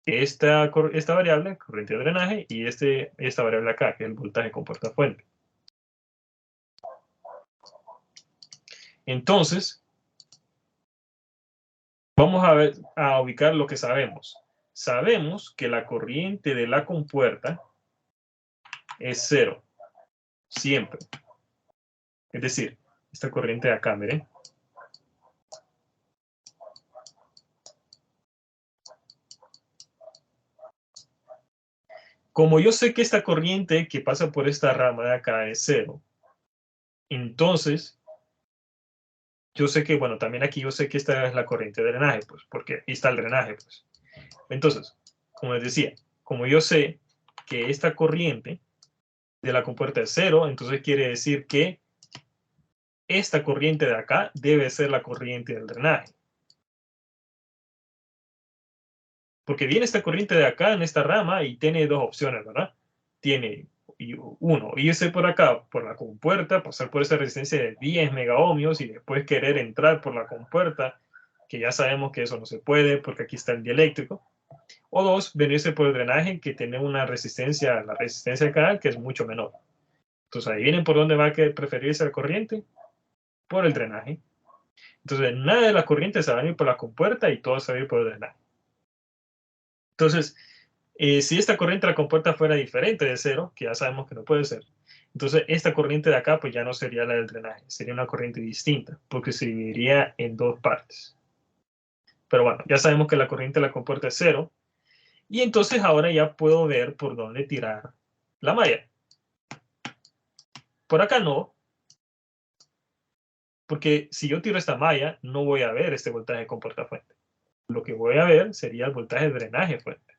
esta variable, corriente de drenaje, y esta variable acá, que es el voltaje con puerta fuente. Entonces, vamos a ubicar lo que sabemos. Sabemos que la corriente de la compuerta es 0, siempre. Es decir, esta corriente de acá, miren. Como yo sé que esta corriente que pasa por esta rama de acá es 0, entonces yo sé que, bueno, también aquí yo sé que esta es la corriente de drenaje, pues, porque aquí está el drenaje, pues. Entonces, como les decía, como yo sé que esta corriente de la compuerta es 0, entonces quiere decir que esta corriente de acá debe ser la corriente del drenaje. Porque viene esta corriente de acá en esta rama y tiene dos opciones, ¿verdad? Tiene uno, irse por acá, por la compuerta, pasar por esa resistencia de 10 megaohmios y después querer entrar por la compuerta, que ya sabemos que eso no se puede porque aquí está el dieléctrico. O dos, venirse por el drenaje que tiene una resistencia, la resistencia acá, que es mucho menor. Entonces ahí vienen por dónde va a preferirse la corriente, por el drenaje. Entonces nada de la corriente se va a ir por la compuerta y todo se va a ir por el drenaje. Entonces, si esta corriente de la compuerta fuera diferente de 0, que ya sabemos que no puede ser, entonces esta corriente de acá pues ya no sería la del drenaje, sería una corriente distinta, porque se dividiría en dos partes. Pero bueno, ya sabemos que la corriente de la compuerta es 0, y entonces ahora ya puedo ver por dónde tirar la malla. Por acá no, porque si yo tiro esta malla, no voy a ver este voltaje con puerta fuente. Lo que voy a ver sería el voltaje de drenaje fuente,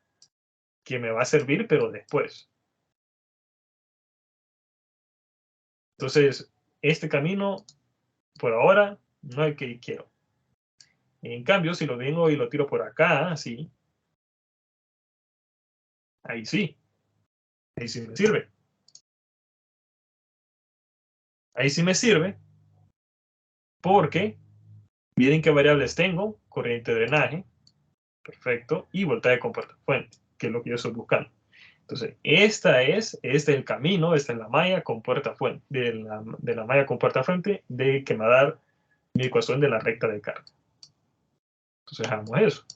que me va a servir, pero después. Entonces, este camino, por ahora, no es el que quiero. En cambio, si lo vengo y lo tiro por acá, así, ahí sí, ahí sí me sirve. Ahí sí me sirve porque, miren qué variables tengo, corriente de drenaje, perfecto, y voltaje con puerta fuente, que es lo que yo estoy buscando. Entonces, este es el camino, esta es la malla con puerta fuente, de la malla con puerta fuente, de que me va a dar mi ecuación de la recta de carga. Entonces, hagamos eso.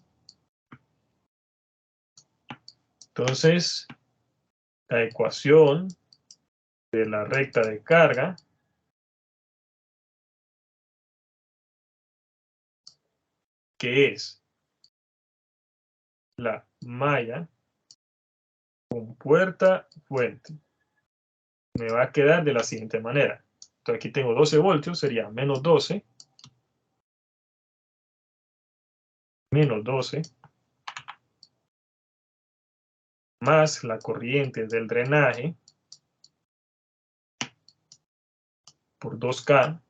Entonces, la ecuación de la recta de carga que es la malla con puerta fuente, me va a quedar de la siguiente manera. Entonces aquí tengo 12 voltios, sería menos 12, más la corriente del drenaje por 2K,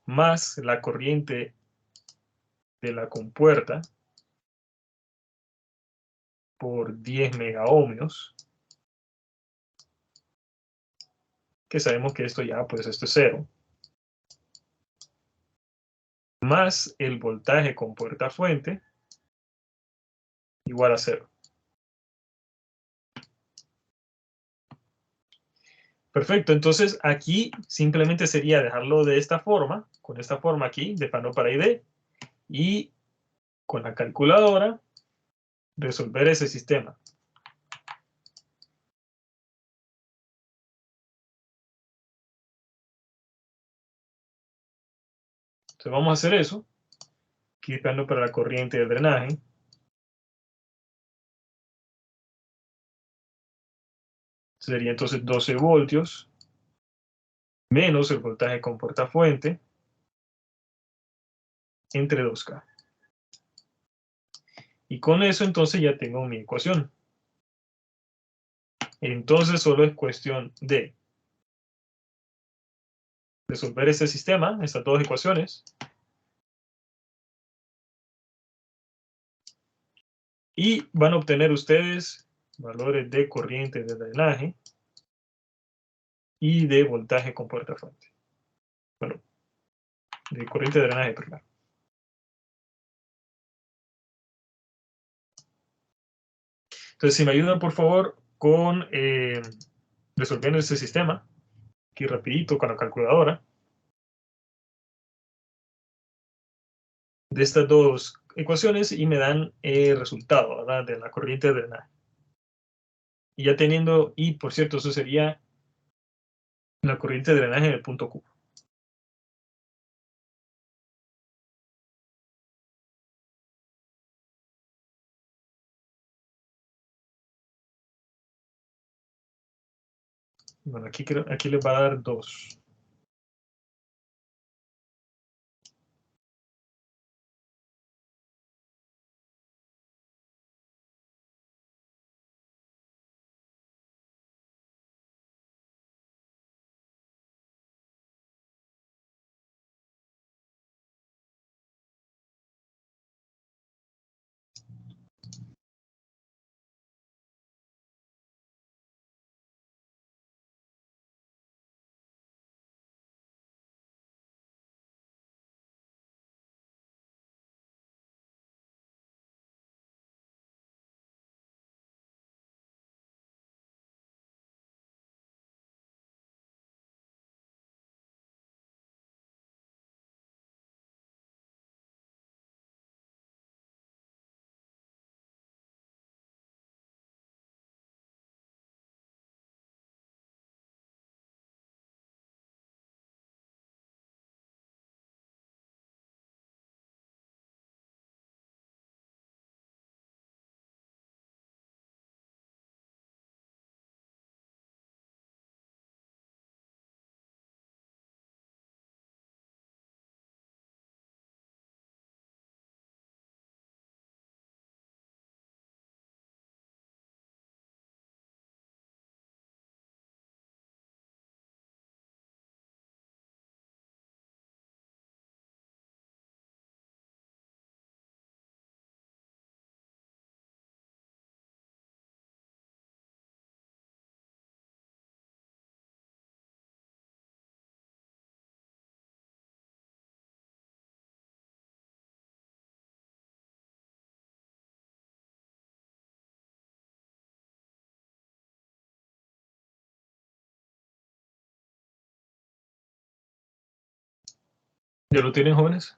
más la corriente de la compuerta por 10 megaohmios, que sabemos que esto ya, pues esto es 0, más el voltaje con puerta fuente, igual a 0. Perfecto, entonces aquí simplemente sería dejarlo de esta forma, con esta forma aquí, de plano para ID, y con la calculadora resolver ese sistema. Entonces vamos a hacer eso, quitando para la corriente del drenaje. Sería entonces 12 voltios menos el voltaje con portafuente entre 2K. Y con eso entonces ya tengo mi ecuación. Entonces solo es cuestión de resolver este sistema, estas dos ecuaciones, y van a obtener ustedes valores de corriente de drenaje y de voltaje con portafuente. Bueno, de corriente de drenaje, perdón. Entonces, si me ayudan, por favor, con resolviendo este sistema, aquí rapidito con la calculadora, de estas dos ecuaciones y me dan el resultado, ¿verdad?, de la corriente de drenaje. Y ya teniendo, y por cierto, eso sería la corriente de drenaje del punto Q. Bueno, aquí les va a dar 2. ¿Ya lo tienen, jóvenes?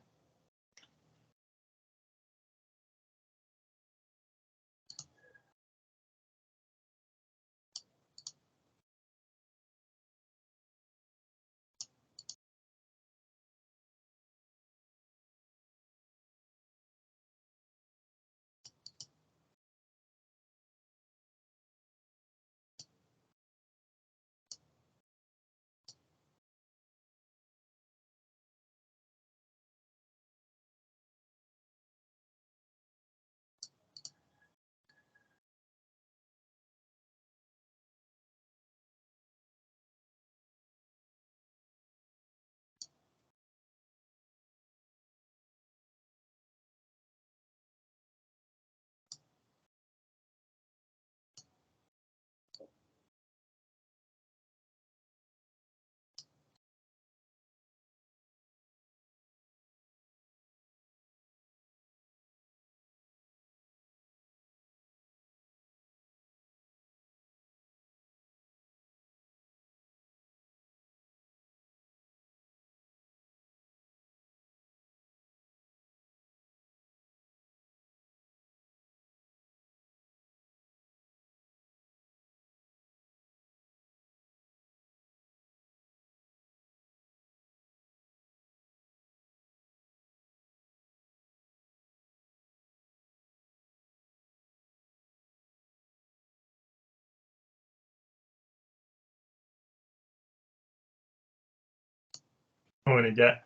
Bueno, ya.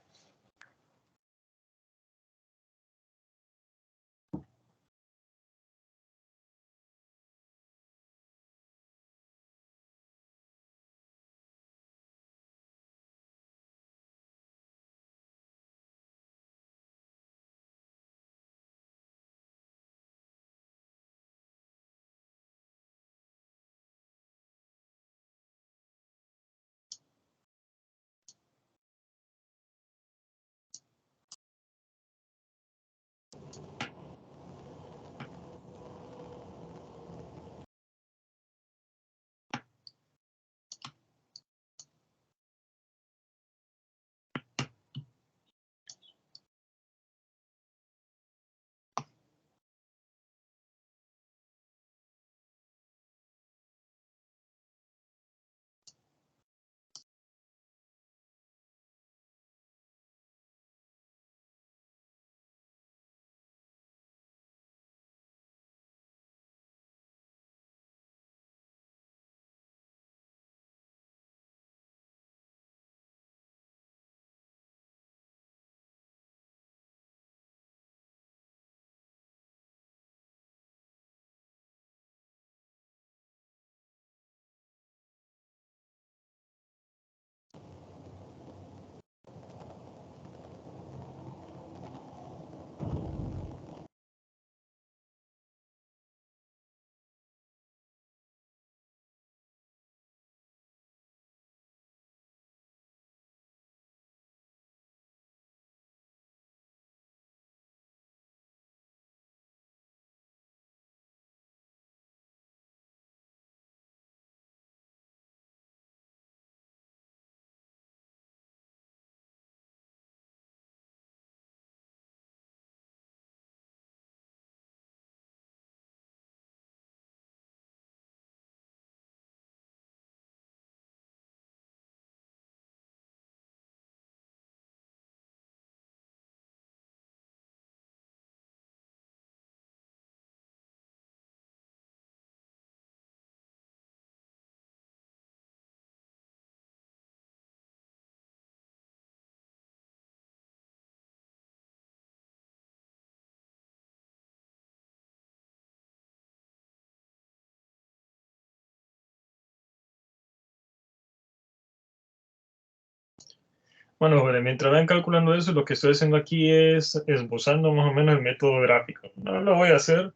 Bueno, mientras vayan calculando eso, lo que estoy haciendo aquí es esbozando más o menos el método gráfico. No lo voy a hacer,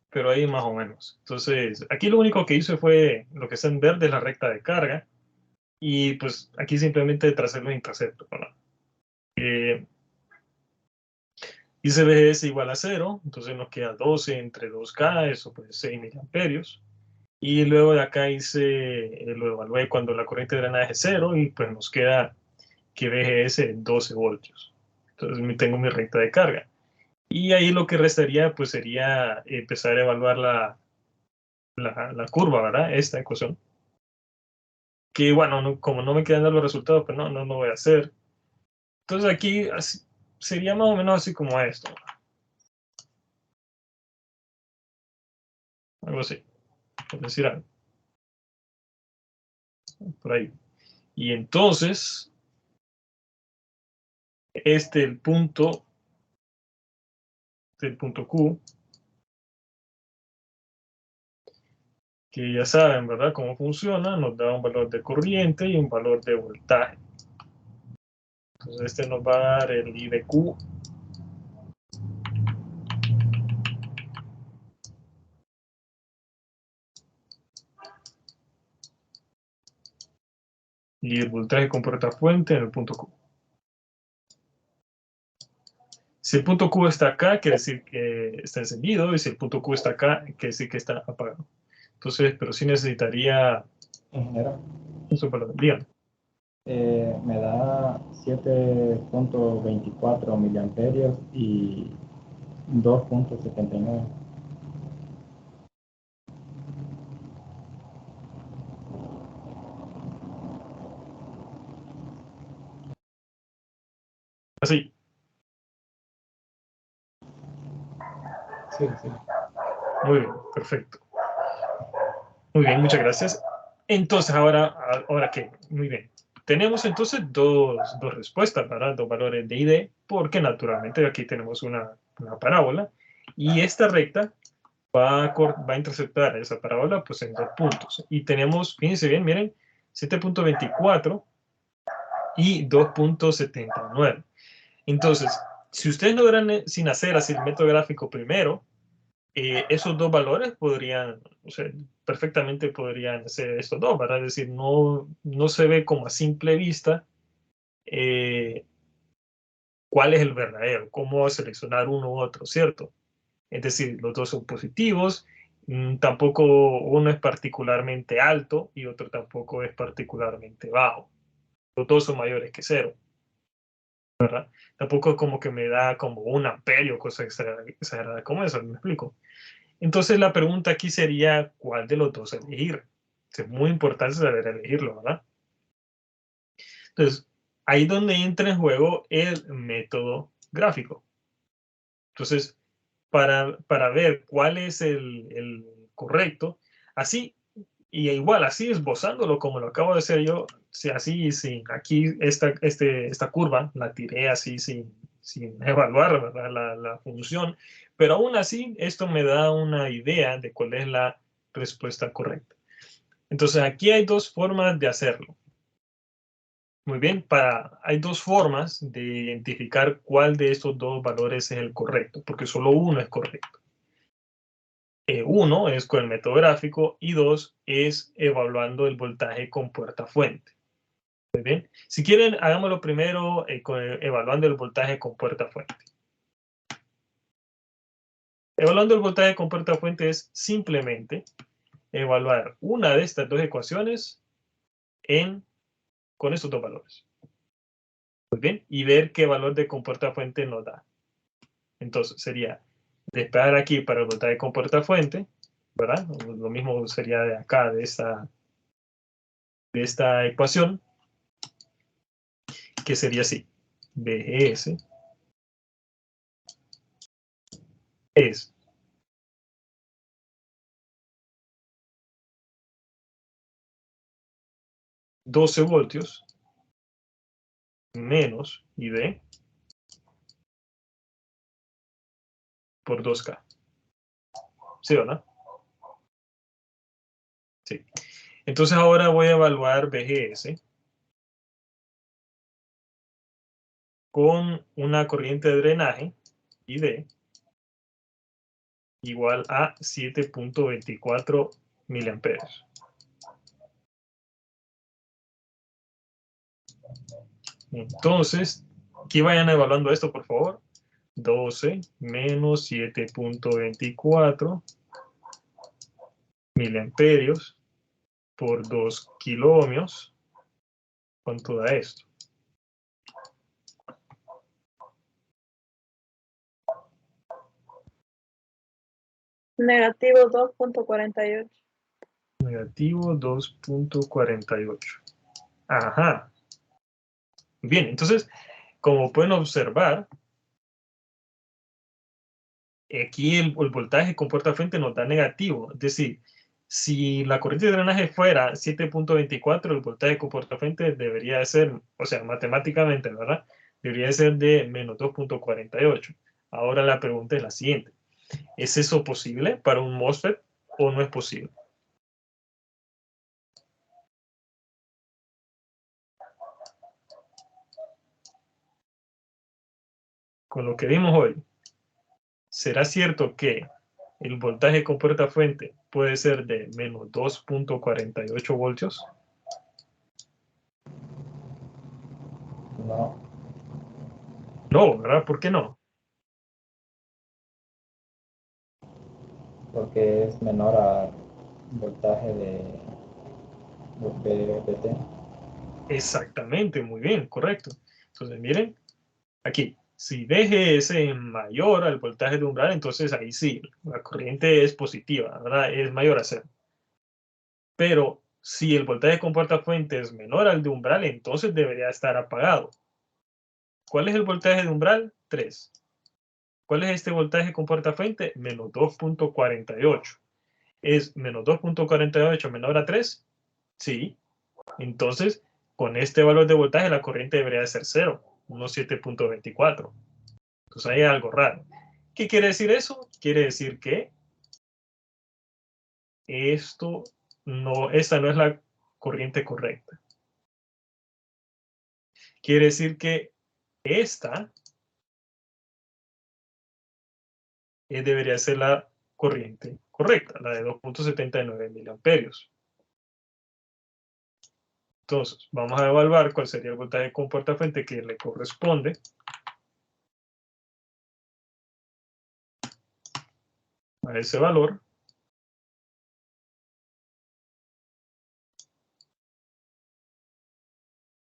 pero ahí más o menos. Entonces, aquí lo único que hice fue lo que está en verde, la recta de carga. Y pues aquí simplemente tracé los interceptos, ¿no? Hice VGS igual a 0, entonces nos queda 12 entre 2K, eso pues 6 miliamperios. Y luego de acá lo evalué cuando la corriente de drenaje es 0 y pues nos queda que VGS 12 voltios. Entonces tengo mi recta de carga. Y ahí lo que restaría pues sería empezar a evaluar la curva, ¿verdad? Esta ecuación. Que bueno, como no me quedan los resultados, pues no lo voy a hacer. Entonces aquí sería más o menos así como esto. Algo así, por decir algo. Por ahí. Y entonces, el punto del punto Q, que ya saben, ¿verdad? Cómo funciona, nos da un valor de corriente y un valor de voltaje. Entonces este nos va a dar el I de Q y el voltaje con puerta fuente en el punto Q. Si el punto Q está acá, quiere decir que está encendido, y si el punto Q está acá, quiere decir que está apagado. Entonces, pero sí necesitaría... Ingeniero, Eso para dígame. me da 7.24 miliamperios y 2.79. Así. Sí, sí. Muy bien, perfecto. Muy bien, muchas gracias. Entonces, ¿ahora qué? Muy bien. tenemos entonces dos respuestas, ¿verdad? Dos valores de ID, porque naturalmente aquí tenemos una parábola y esta recta va a interceptar esa parábola pues en 2 puntos. Y tenemos, fíjense bien, miren, 7.24 y 2.79. Entonces, si ustedes logran sin hacer así el método gráfico primero, esos dos valores podrían, o sea, perfectamente podrían ser estos dos, ¿verdad? Es decir, no se ve como a simple vista cuál es el verdadero, cómo seleccionar uno u otro, ¿cierto? Es decir, los dos son positivos, tampoco uno es particularmente alto y otro tampoco es particularmente bajo. Los dos son mayores que 0, ¿verdad? Tampoco es como que me da como un amperio, cosa exagerada como eso, ¿me explico? Entonces la pregunta aquí sería, ¿cuál de los dos elegir? Es muy importante saber elegirlo, ¿verdad? Entonces, ahí es donde entra en juego el método gráfico. Entonces, para ver cuál es el correcto, así, y igual así esbozándolo como lo acabo de hacer yo, si así, sin aquí esta curva la tiré así sin evaluar, ¿verdad? La función, pero aún así esto me da una idea de cuál es la respuesta correcta. Entonces aquí hay dos formas de hacerlo. Muy bien, hay dos formas de identificar cuál de estos dos valores es el correcto, porque solo uno es correcto. Uno es con el método gráfico y dos es evaluando el voltaje con puerta fuente. Muy bien. Si quieren, hagámoslo primero evaluando el voltaje con puerta fuente. Evaluando el voltaje con puerta fuente es simplemente evaluar una de estas dos ecuaciones con estos dos valores. Muy bien. Y ver qué valor de con puerta fuente nos da. Entonces sería despejar aquí para el voltaje con puerta fuente, ¿verdad? Lo mismo sería de acá, de esta ecuación, que sería así. BGS es 12 voltios menos ID por 2K. ¿Sí o no? Sí. Entonces ahora voy a evaluar BGS con una corriente de drenaje ID igual a 7.24 miliamperios. Entonces, aquí vayan evaluando esto, por favor. 12 menos 7.24 miliamperios por 2 kiloohmios. ¿Cuánto da esto? Negativo 2.48. Negativo 2.48. Ajá. Bien, entonces, como pueden observar, aquí el voltaje con puerta fuente nos da negativo. Es decir, si la corriente de drenaje fuera 7.24, el voltaje con puerta fuente debería de ser, o sea, matemáticamente, ¿verdad? Debería de ser de menos 2.48. Ahora la pregunta es la siguiente. ¿Es eso posible para un MOSFET o no es posible? Con lo que vimos hoy, ¿será cierto que el voltaje con puerta fuente puede ser de menos 2.48 voltios? No, No, ¿verdad? ¿Por qué no? porque es menor al voltaje de BT. Exactamente, muy bien, correcto. Entonces, miren, aquí, si VGS es mayor al voltaje de umbral, entonces ahí sí, la corriente es positiva, ¿verdad? Es mayor a 0. Pero si el voltaje con puerta fuente es menor al de umbral, entonces debería estar apagado. ¿Cuál es el voltaje de umbral? 3. ¿Cuál es este voltaje con puerta fuente? Menos 2.48. ¿Es menos 2.48 menor a 3? Sí. Entonces, con este valor de voltaje la corriente debería de ser 0, unos 7.24. Entonces hay algo raro. ¿Qué quiere decir eso? Quiere decir que esta no es la corriente correcta. Quiere decir que esta debería ser la corriente correcta, la de 2.79 miliamperios. Entonces, vamos a evaluar cuál sería el voltaje con puerta fuente que le corresponde. A ese valor.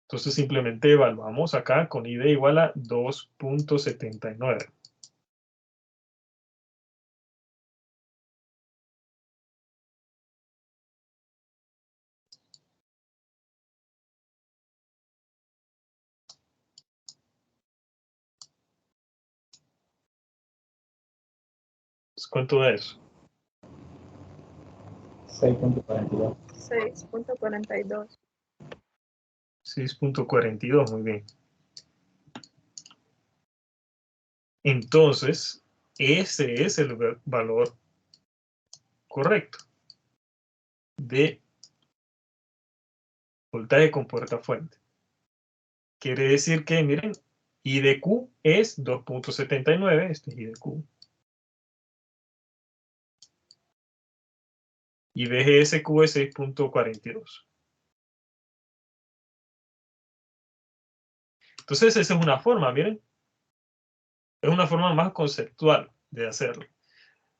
Entonces simplemente evaluamos acá con ID igual a 2.79. ¿Cuánto da eso? 6.42. 6.42. 6.42, muy bien. Entonces, ese es el valor correcto de voltaje con puerta fuente. Quiere decir que, miren, I de Q es 2.79, este es I de Q. Y VGSQ es 6.42. Entonces, esa es una forma, miren. Es una forma más conceptual de hacerlo.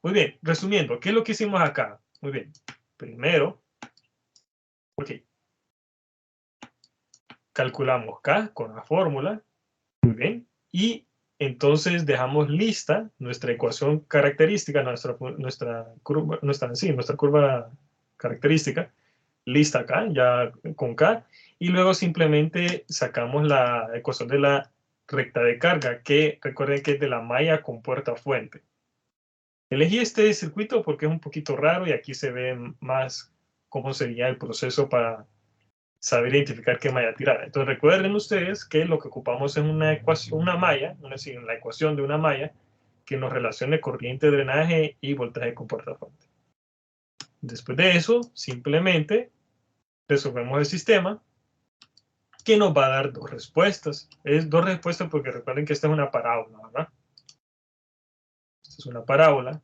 Muy bien, resumiendo, ¿qué es lo que hicimos acá? Muy bien, primero, ok, calculamos K con la fórmula, muy bien, y entonces dejamos lista nuestra ecuación característica, nuestra curva característica, lista acá, ya con K, y luego simplemente sacamos la ecuación de la recta de carga, que recuerden que es de la malla con puerta fuente. Elegí este circuito porque es un poquito raro y aquí se ve más cómo sería el proceso para saber identificar qué malla tirar. Entonces recuerden ustedes que lo que ocupamos es una ecuación, una malla, la ecuación de una malla que nos relacione corriente, drenaje y voltaje con puerta fuente. Después de eso, simplemente resolvemos el sistema que nos va a dar dos respuestas. Es dos respuestas porque recuerden que esta es una parábola, ¿verdad? Esta es una parábola.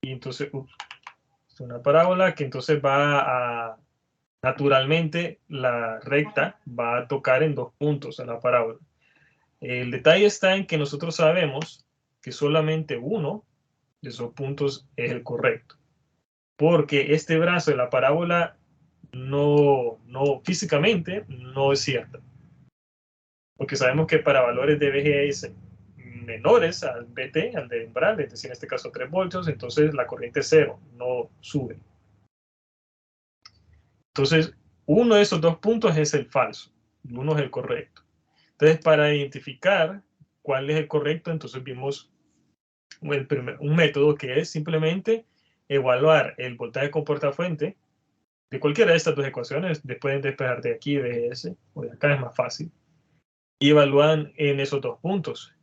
Y entonces, es una parábola que entonces va a, naturalmente, la recta va a tocar en dos puntos en la parábola. El detalle está en que nosotros sabemos que solamente uno de esos puntos es el correcto. Porque este brazo de la parábola no físicamente no es cierto. Porque sabemos que para valores de VGS menores al BT, al de umbral, es decir, en este caso 3 voltios, entonces la corriente es cero, no sube. Entonces, uno de esos dos puntos es el falso, y uno es el correcto. Entonces, para identificar cuál es el correcto, entonces vimos un método que es simplemente evaluar el voltaje con puerta fuente de cualquiera de estas dos ecuaciones, pueden despejar de aquí, de ese, o de acá es más fácil, y evalúan en esos dos puntos.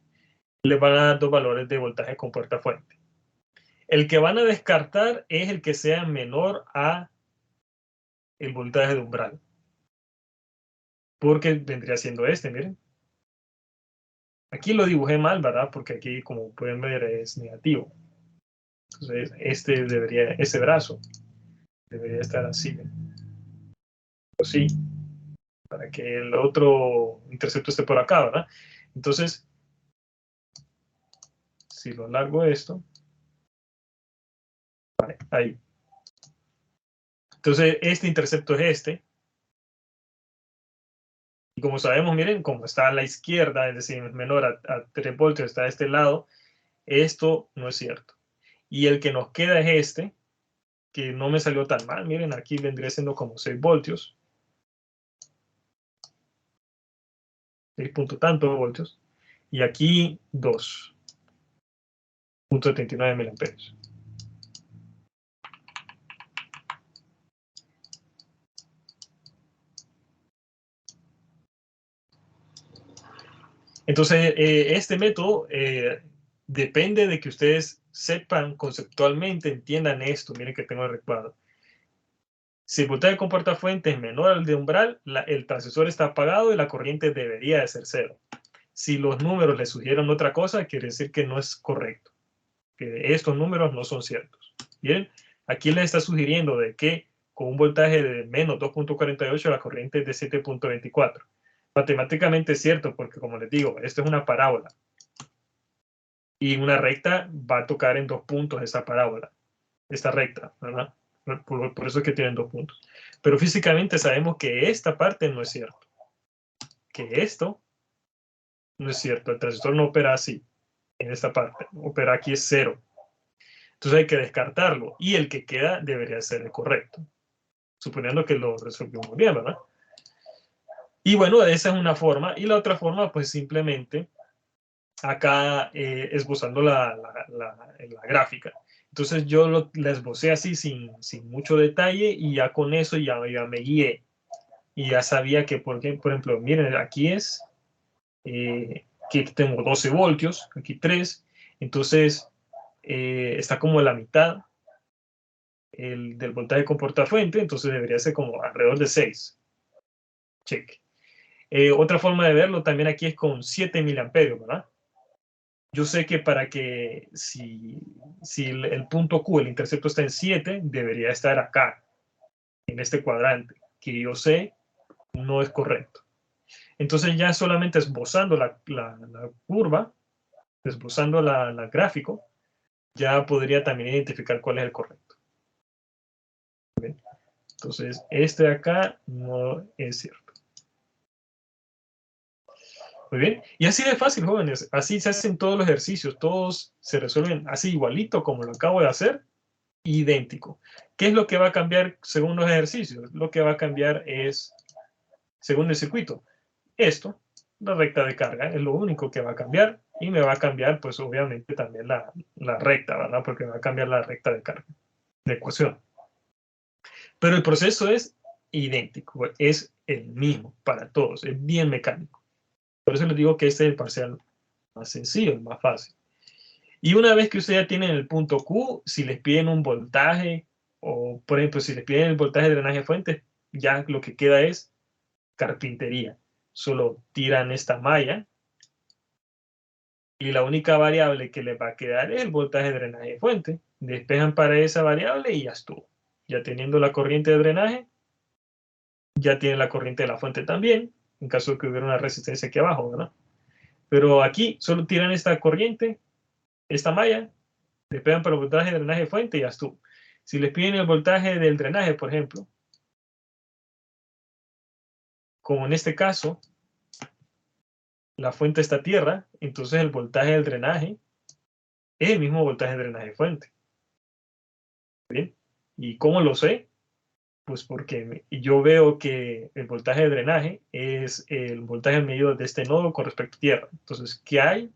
Les van a dar dos valores de voltaje con puerta fuente. El que van a descartar es el que sea menor a el voltaje de umbral. Porque vendría siendo este, miren. Aquí lo dibujé mal, ¿verdad? Porque aquí, como pueden ver, es negativo. Entonces, ese brazo debería estar así, ¿ven? Así, para que el otro intercepto esté por acá, ¿verdad? Entonces, si lo alargo esto, vale, ahí. Entonces, este intercepto es este. Y como sabemos, miren, como está a la izquierda, es decir, menor a 3 voltios, está a este lado, esto no es cierto. Y el que nos queda es este, que no me salió tan mal. Miren, aquí vendría siendo como 6 voltios. 6 punto tantos voltios. Y aquí 2.79 miliamperios. Entonces, este método depende de que ustedes sepan conceptualmente, entiendan esto. Miren que tengo el recuadro. Si el voltaje con puerta fuente es menor al de umbral, el transistor está apagado y la corriente debería de ser cero. Si los números le sugieren otra cosa, quiere decir que no es correcto, que estos números no son ciertos. Bien, aquí les está sugiriendo de que con un voltaje de menos 2.48 la corriente es de 7.24. Matemáticamente es cierto, porque como les digo, esto es una parábola. Y una recta va a tocar en 2 puntos esa parábola, esta recta, ¿verdad? Por eso es que tienen 2 puntos. Pero físicamente sabemos que esta parte no es cierto. Que esto no es cierto. El transistor no opera así, en esta parte. Opera aquí es 0. Entonces hay que descartarlo. Y el que queda debería ser el correcto. Suponiendo que lo resolvimos bien, ¿verdad? Y bueno, esa es una forma. Y la otra forma, pues simplemente acá esbozando la gráfica. Entonces yo la esbocé así sin mucho detalle y ya con eso ya me guié. Y ya sabía que, por ejemplo, miren, aquí es que tengo 12 voltios, aquí 3. Entonces está como la mitad del voltaje con portafuente, entonces debería ser como alrededor de 6. Check. Otra forma de verlo también aquí es con 7 miliamperios, ¿verdad? Yo sé que para que si el punto Q, el intercepto está en 7, debería estar acá, en este cuadrante, que yo sé no es correcto. Entonces ya solamente esbozando la curva, esbozando la gráfico, ya podría también identificar cuál es el correcto. ¿Bien? Entonces este de acá no es cierto. Muy bien. Y así de fácil, jóvenes. Así se hacen todos los ejercicios. Todos se resuelven así igualito como lo acabo de hacer. Idéntico. ¿Qué es lo que va a cambiar según los ejercicios? Lo que va a cambiar es, según el circuito, esto, la recta de carga, es lo único que va a cambiar. Y me va a cambiar, pues obviamente, también la recta, ¿verdad? Porque va a cambiar la recta de carga, de ecuación. Pero el proceso es idéntico, es el mismo para todos, es bien mecánico. Por eso les digo que este es el parcial más sencillo, el más fácil. Y una vez que ustedes ya tienen el punto Q, si les piden un voltaje, o por ejemplo, si les piden el voltaje de drenaje fuente, ya lo que queda es carpintería. Solo tiran esta malla y la única variable que les va a quedar es el voltaje de drenaje de fuente. Despejan para esa variable y ya estuvo. Ya teniendo la corriente de drenaje, ya tienen la corriente de la fuente también, en caso de que hubiera una resistencia aquí abajo, ¿verdad? Pero aquí solo tiran esta corriente, esta malla, despegan para el voltaje de drenaje de fuente y ya estuvo. Si les piden el voltaje del drenaje, por ejemplo, como en este caso, la fuente está a tierra, entonces el voltaje del drenaje es el mismo voltaje de drenaje de fuente. ¿Bien? ¿Y cómo lo sé? Pues porque yo veo que el voltaje de drenaje es el voltaje medido de este nodo con respecto a tierra. Entonces, ¿qué hay?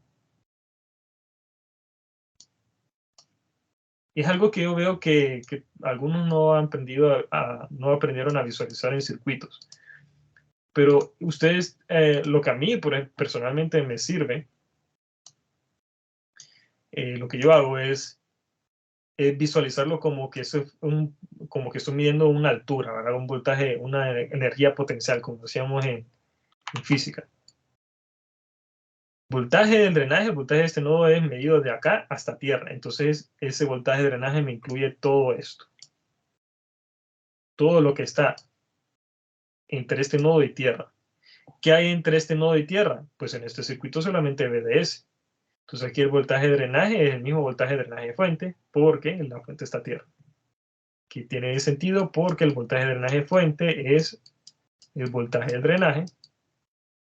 Es algo que yo veo que algunos no han aprendido no aprendieron a visualizar en circuitos. Pero ustedes, lo que a mí personalmente me sirve, lo que yo hago es visualizarlo como que, como que estoy midiendo una altura, ¿verdad? Un voltaje, una energía potencial, como decíamos en física. Voltaje del drenaje, el voltaje de este nodo es medido de acá hasta tierra. Entonces, ese voltaje de drenaje me incluye todo esto. Todo lo que está entre este nodo y tierra. ¿Qué hay entre este nodo y tierra? Pues en este circuito solamente VDS. Entonces aquí el voltaje de drenaje es el mismo voltaje de drenaje de fuente porque la fuente está a tierra. Aquí tiene sentido porque el voltaje de drenaje de fuente es el voltaje del drenaje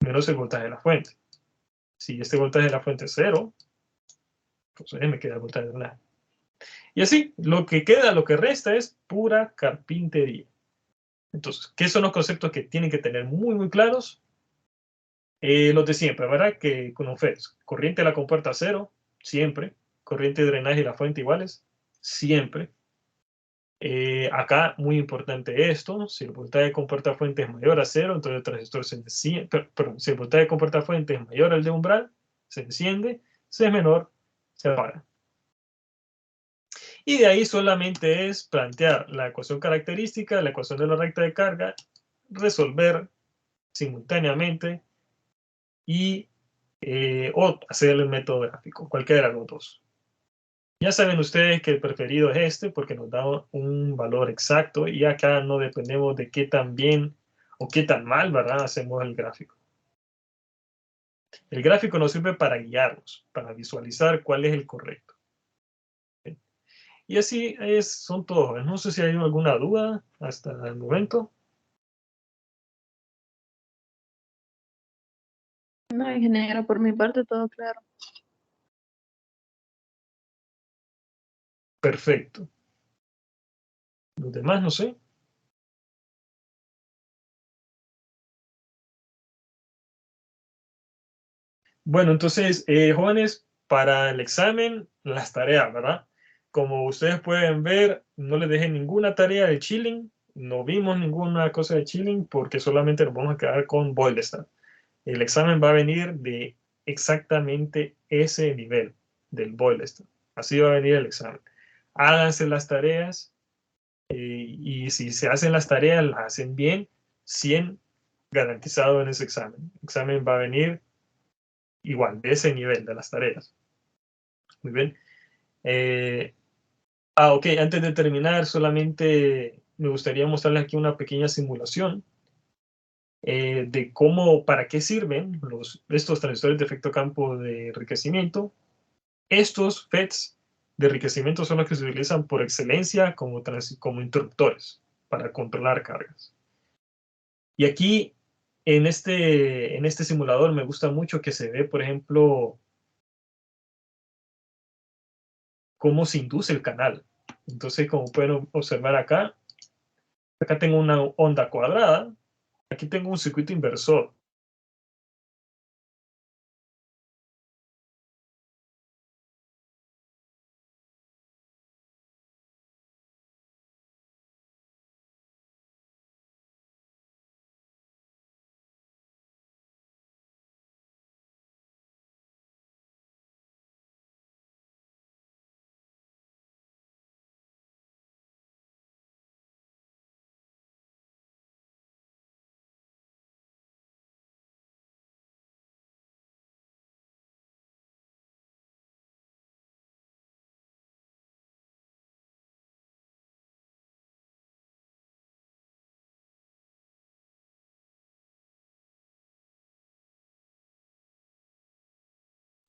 menos el voltaje de la fuente. Si este voltaje de la fuente es 0, pues me queda el voltaje de drenaje. Y así, lo que queda, lo que resta es pura carpintería. Entonces, ¿qué son los conceptos que tienen que tener muy, muy claros? Los de siempre, ¿verdad? Que con FEDS, corriente de la compuerta 0, siempre. Corriente de drenaje y la fuente iguales, siempre. Acá, muy importante esto, si el voltaje de comportafuente es mayor a 0, entonces el transistor se enciende, perdón, si el voltaje de comportafuente es mayor al de umbral, se enciende, si es menor, se apaga. Y de ahí solamente es plantear la ecuación característica, la ecuación de la recta de carga, resolver simultáneamente y o hacer el método gráfico, cualquiera de los dos. Ya saben ustedes que el preferido es este porque nos da un valor exacto y acá no dependemos de qué tan bien o qué tan mal, ¿verdad?, hacemos el gráfico. El gráfico nos sirve para guiarnos, para visualizar cuál es el correcto. Y así son todos. No sé si hay alguna duda hasta el momento. No, ingeniero, por mi parte todo claro. Perfecto. Los demás no sé. Bueno, entonces, jóvenes, para el examen, las tareas, ¿verdad? Como ustedes pueden ver, no les dejé ninguna tarea de chilling, no vimos ninguna cosa de chilling porque solamente nos vamos a quedar con Boylestad. El examen va a venir de exactamente ese nivel del Boylestad. Así va a venir el examen. Háganse las tareas y si se hacen las tareas, las hacen bien, 100 garantizado en ese examen. El examen va a venir igual, de ese nivel de las tareas. Muy bien. Ok, antes de terminar, solamente me gustaría mostrarles aquí una pequeña simulación de cómo, para qué sirven estos transistores de efecto campo de enriquecimiento. Estos FETs de enriquecimiento son los que se utilizan por excelencia como interruptores para controlar cargas. Y aquí, en este simulador, me gusta mucho que se ve, por ejemplo, cómo se induce el canal. Entonces, como pueden observar acá, acá tengo una onda cuadrada, aquí tengo un circuito inversor.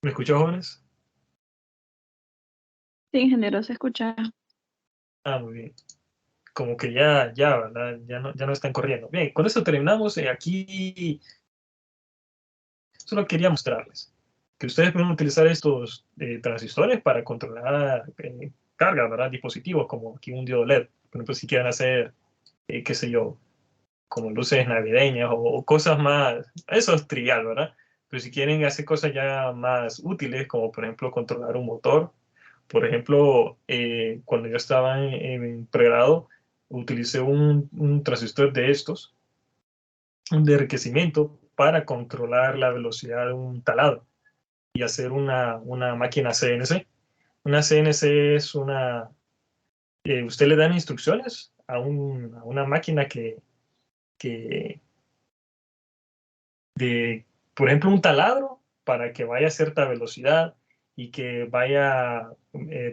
¿Me escuchan, jóvenes? Sí, ingeniero, se escucha. Muy bien. Como que ¿verdad? Ya no están corriendo. Bien, con eso terminamos. Aquí solo quería mostrarles que ustedes pueden utilizar estos transistores para controlar cargas, ¿verdad? Dispositivos como aquí un diodo LED. Por ejemplo, si quieren hacer, qué sé yo, como luces navideñas o cosas más, eso es trivial, ¿verdad? Pero si quieren hacer cosas ya más útiles, como por ejemplo controlar un motor, por ejemplo, cuando yo estaba en pregrado, utilicé un transistor de estos, de enriquecimiento, para controlar la velocidad de un taladro y hacer una máquina CNC. Una CNC es usted le dan instrucciones a una máquina que por ejemplo, un taladro para que vaya a cierta velocidad y que vaya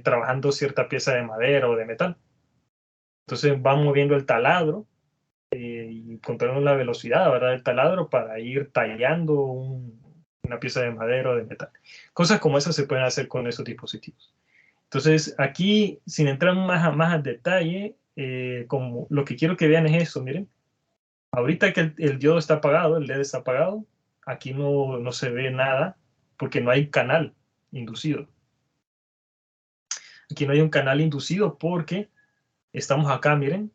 trabajando cierta pieza de madera o de metal. Entonces va moviendo el taladro y controlando la velocidad, ¿verdad?, del taladro para ir tallando una pieza de madera o de metal. Cosas como esas se pueden hacer con esos dispositivos. Entonces aquí, sin entrar más al detalle, como lo que quiero que vean es eso, miren. Ahorita que el diodo está apagado, el LED está apagado, aquí no se ve nada porque no hay canal inducido. Aquí no hay un canal inducido porque estamos acá, miren,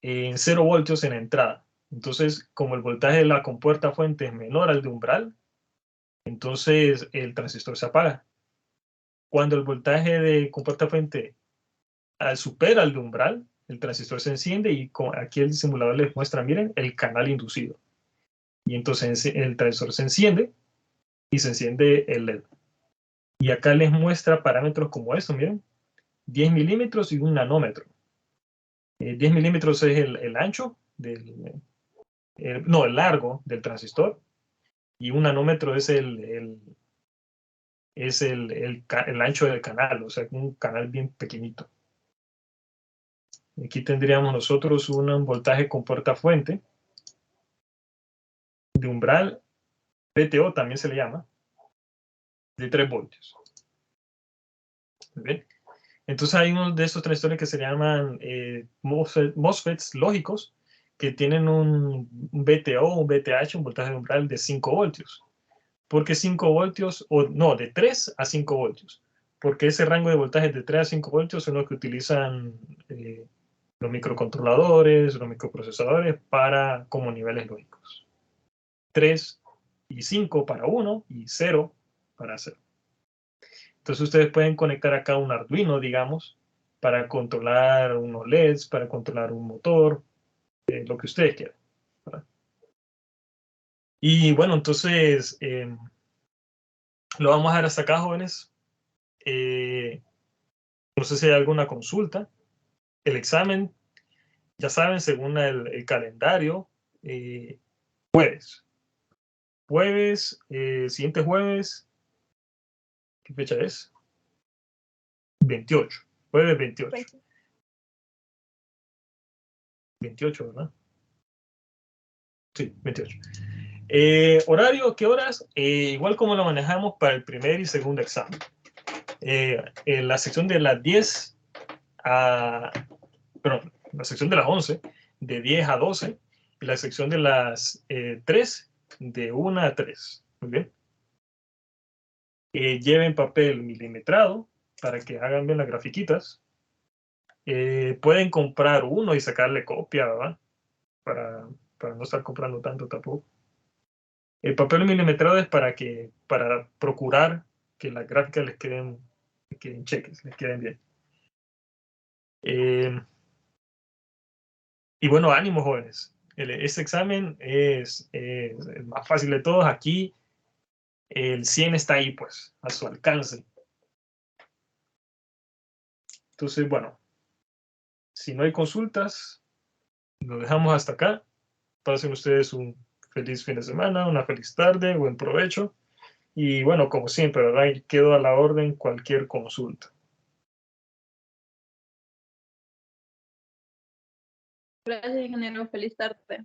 en 0 voltios en la entrada. Entonces, como el voltaje de la compuerta fuente es menor al de umbral, entonces el transistor se apaga. Cuando el voltaje de compuerta fuente supera el de umbral, el transistor se enciende y aquí el simulador les muestra, miren, el canal inducido. Y entonces el transistor se enciende y se enciende el LED. Y acá les muestra parámetros como esto, miren, 10 milímetros y 1 nanómetro. 10 milímetros es el ancho, el largo del transistor, y 1 nanómetro es el ancho del canal, o sea, un canal bien pequeñito. Aquí tendríamos nosotros un voltaje con puerta fuente de umbral, PTO también se le llama, de 3 voltios. ¿Bien? Entonces hay uno de estos transistores que se llaman MOSFETs lógicos, que tienen un VTO, un VTH, un voltaje de umbral de 5 voltios. ¿Por qué 5 voltios? O no, de 3 a 5 voltios. Porque ese rango de voltaje de 3 a 5 voltios son los que utilizan los microcontroladores, los microprocesadores para como niveles lógicos. 3 y 5 para 1 y 0 para 0. Entonces ustedes pueden conectar acá un Arduino, digamos, para controlar unos LEDs, para controlar un motor, lo que ustedes quieran, ¿verdad? Y bueno, entonces lo vamos a dejar hasta acá, jóvenes. No sé si hay alguna consulta. El examen, ya saben, según el calendario, jueves. Jueves, siguiente jueves, ¿qué fecha es? 28. Jueves 28. 28, ¿verdad? Sí, 28. Horario, ¿qué horas? Igual como lo manejamos para el primer y segundo examen. En la sección de las 10 a... Perdón, la sección de las 11, de 10 a 12. Y la sección de las 3, de 1 a 3. Muy bien. Lleven papel milimetrado para que hagan bien las grafiquitas. Pueden comprar uno y sacarle copia, ¿verdad? Para no estar comprando tanto tampoco. El papel milimetrado es para procurar que las gráficas les queden cheques, les queden bien. Y bueno, ánimo, jóvenes. Este examen es el más fácil de todos. Aquí el 100 está ahí, pues, a su alcance. Entonces, bueno, si no hay consultas, lo dejamos hasta acá. Pasen ustedes un feliz fin de semana, una feliz tarde, buen provecho. Y bueno, como siempre, ¿verdad? Quedo a la orden cualquier consulta. Gracias, ingeniero. Feliz tarde.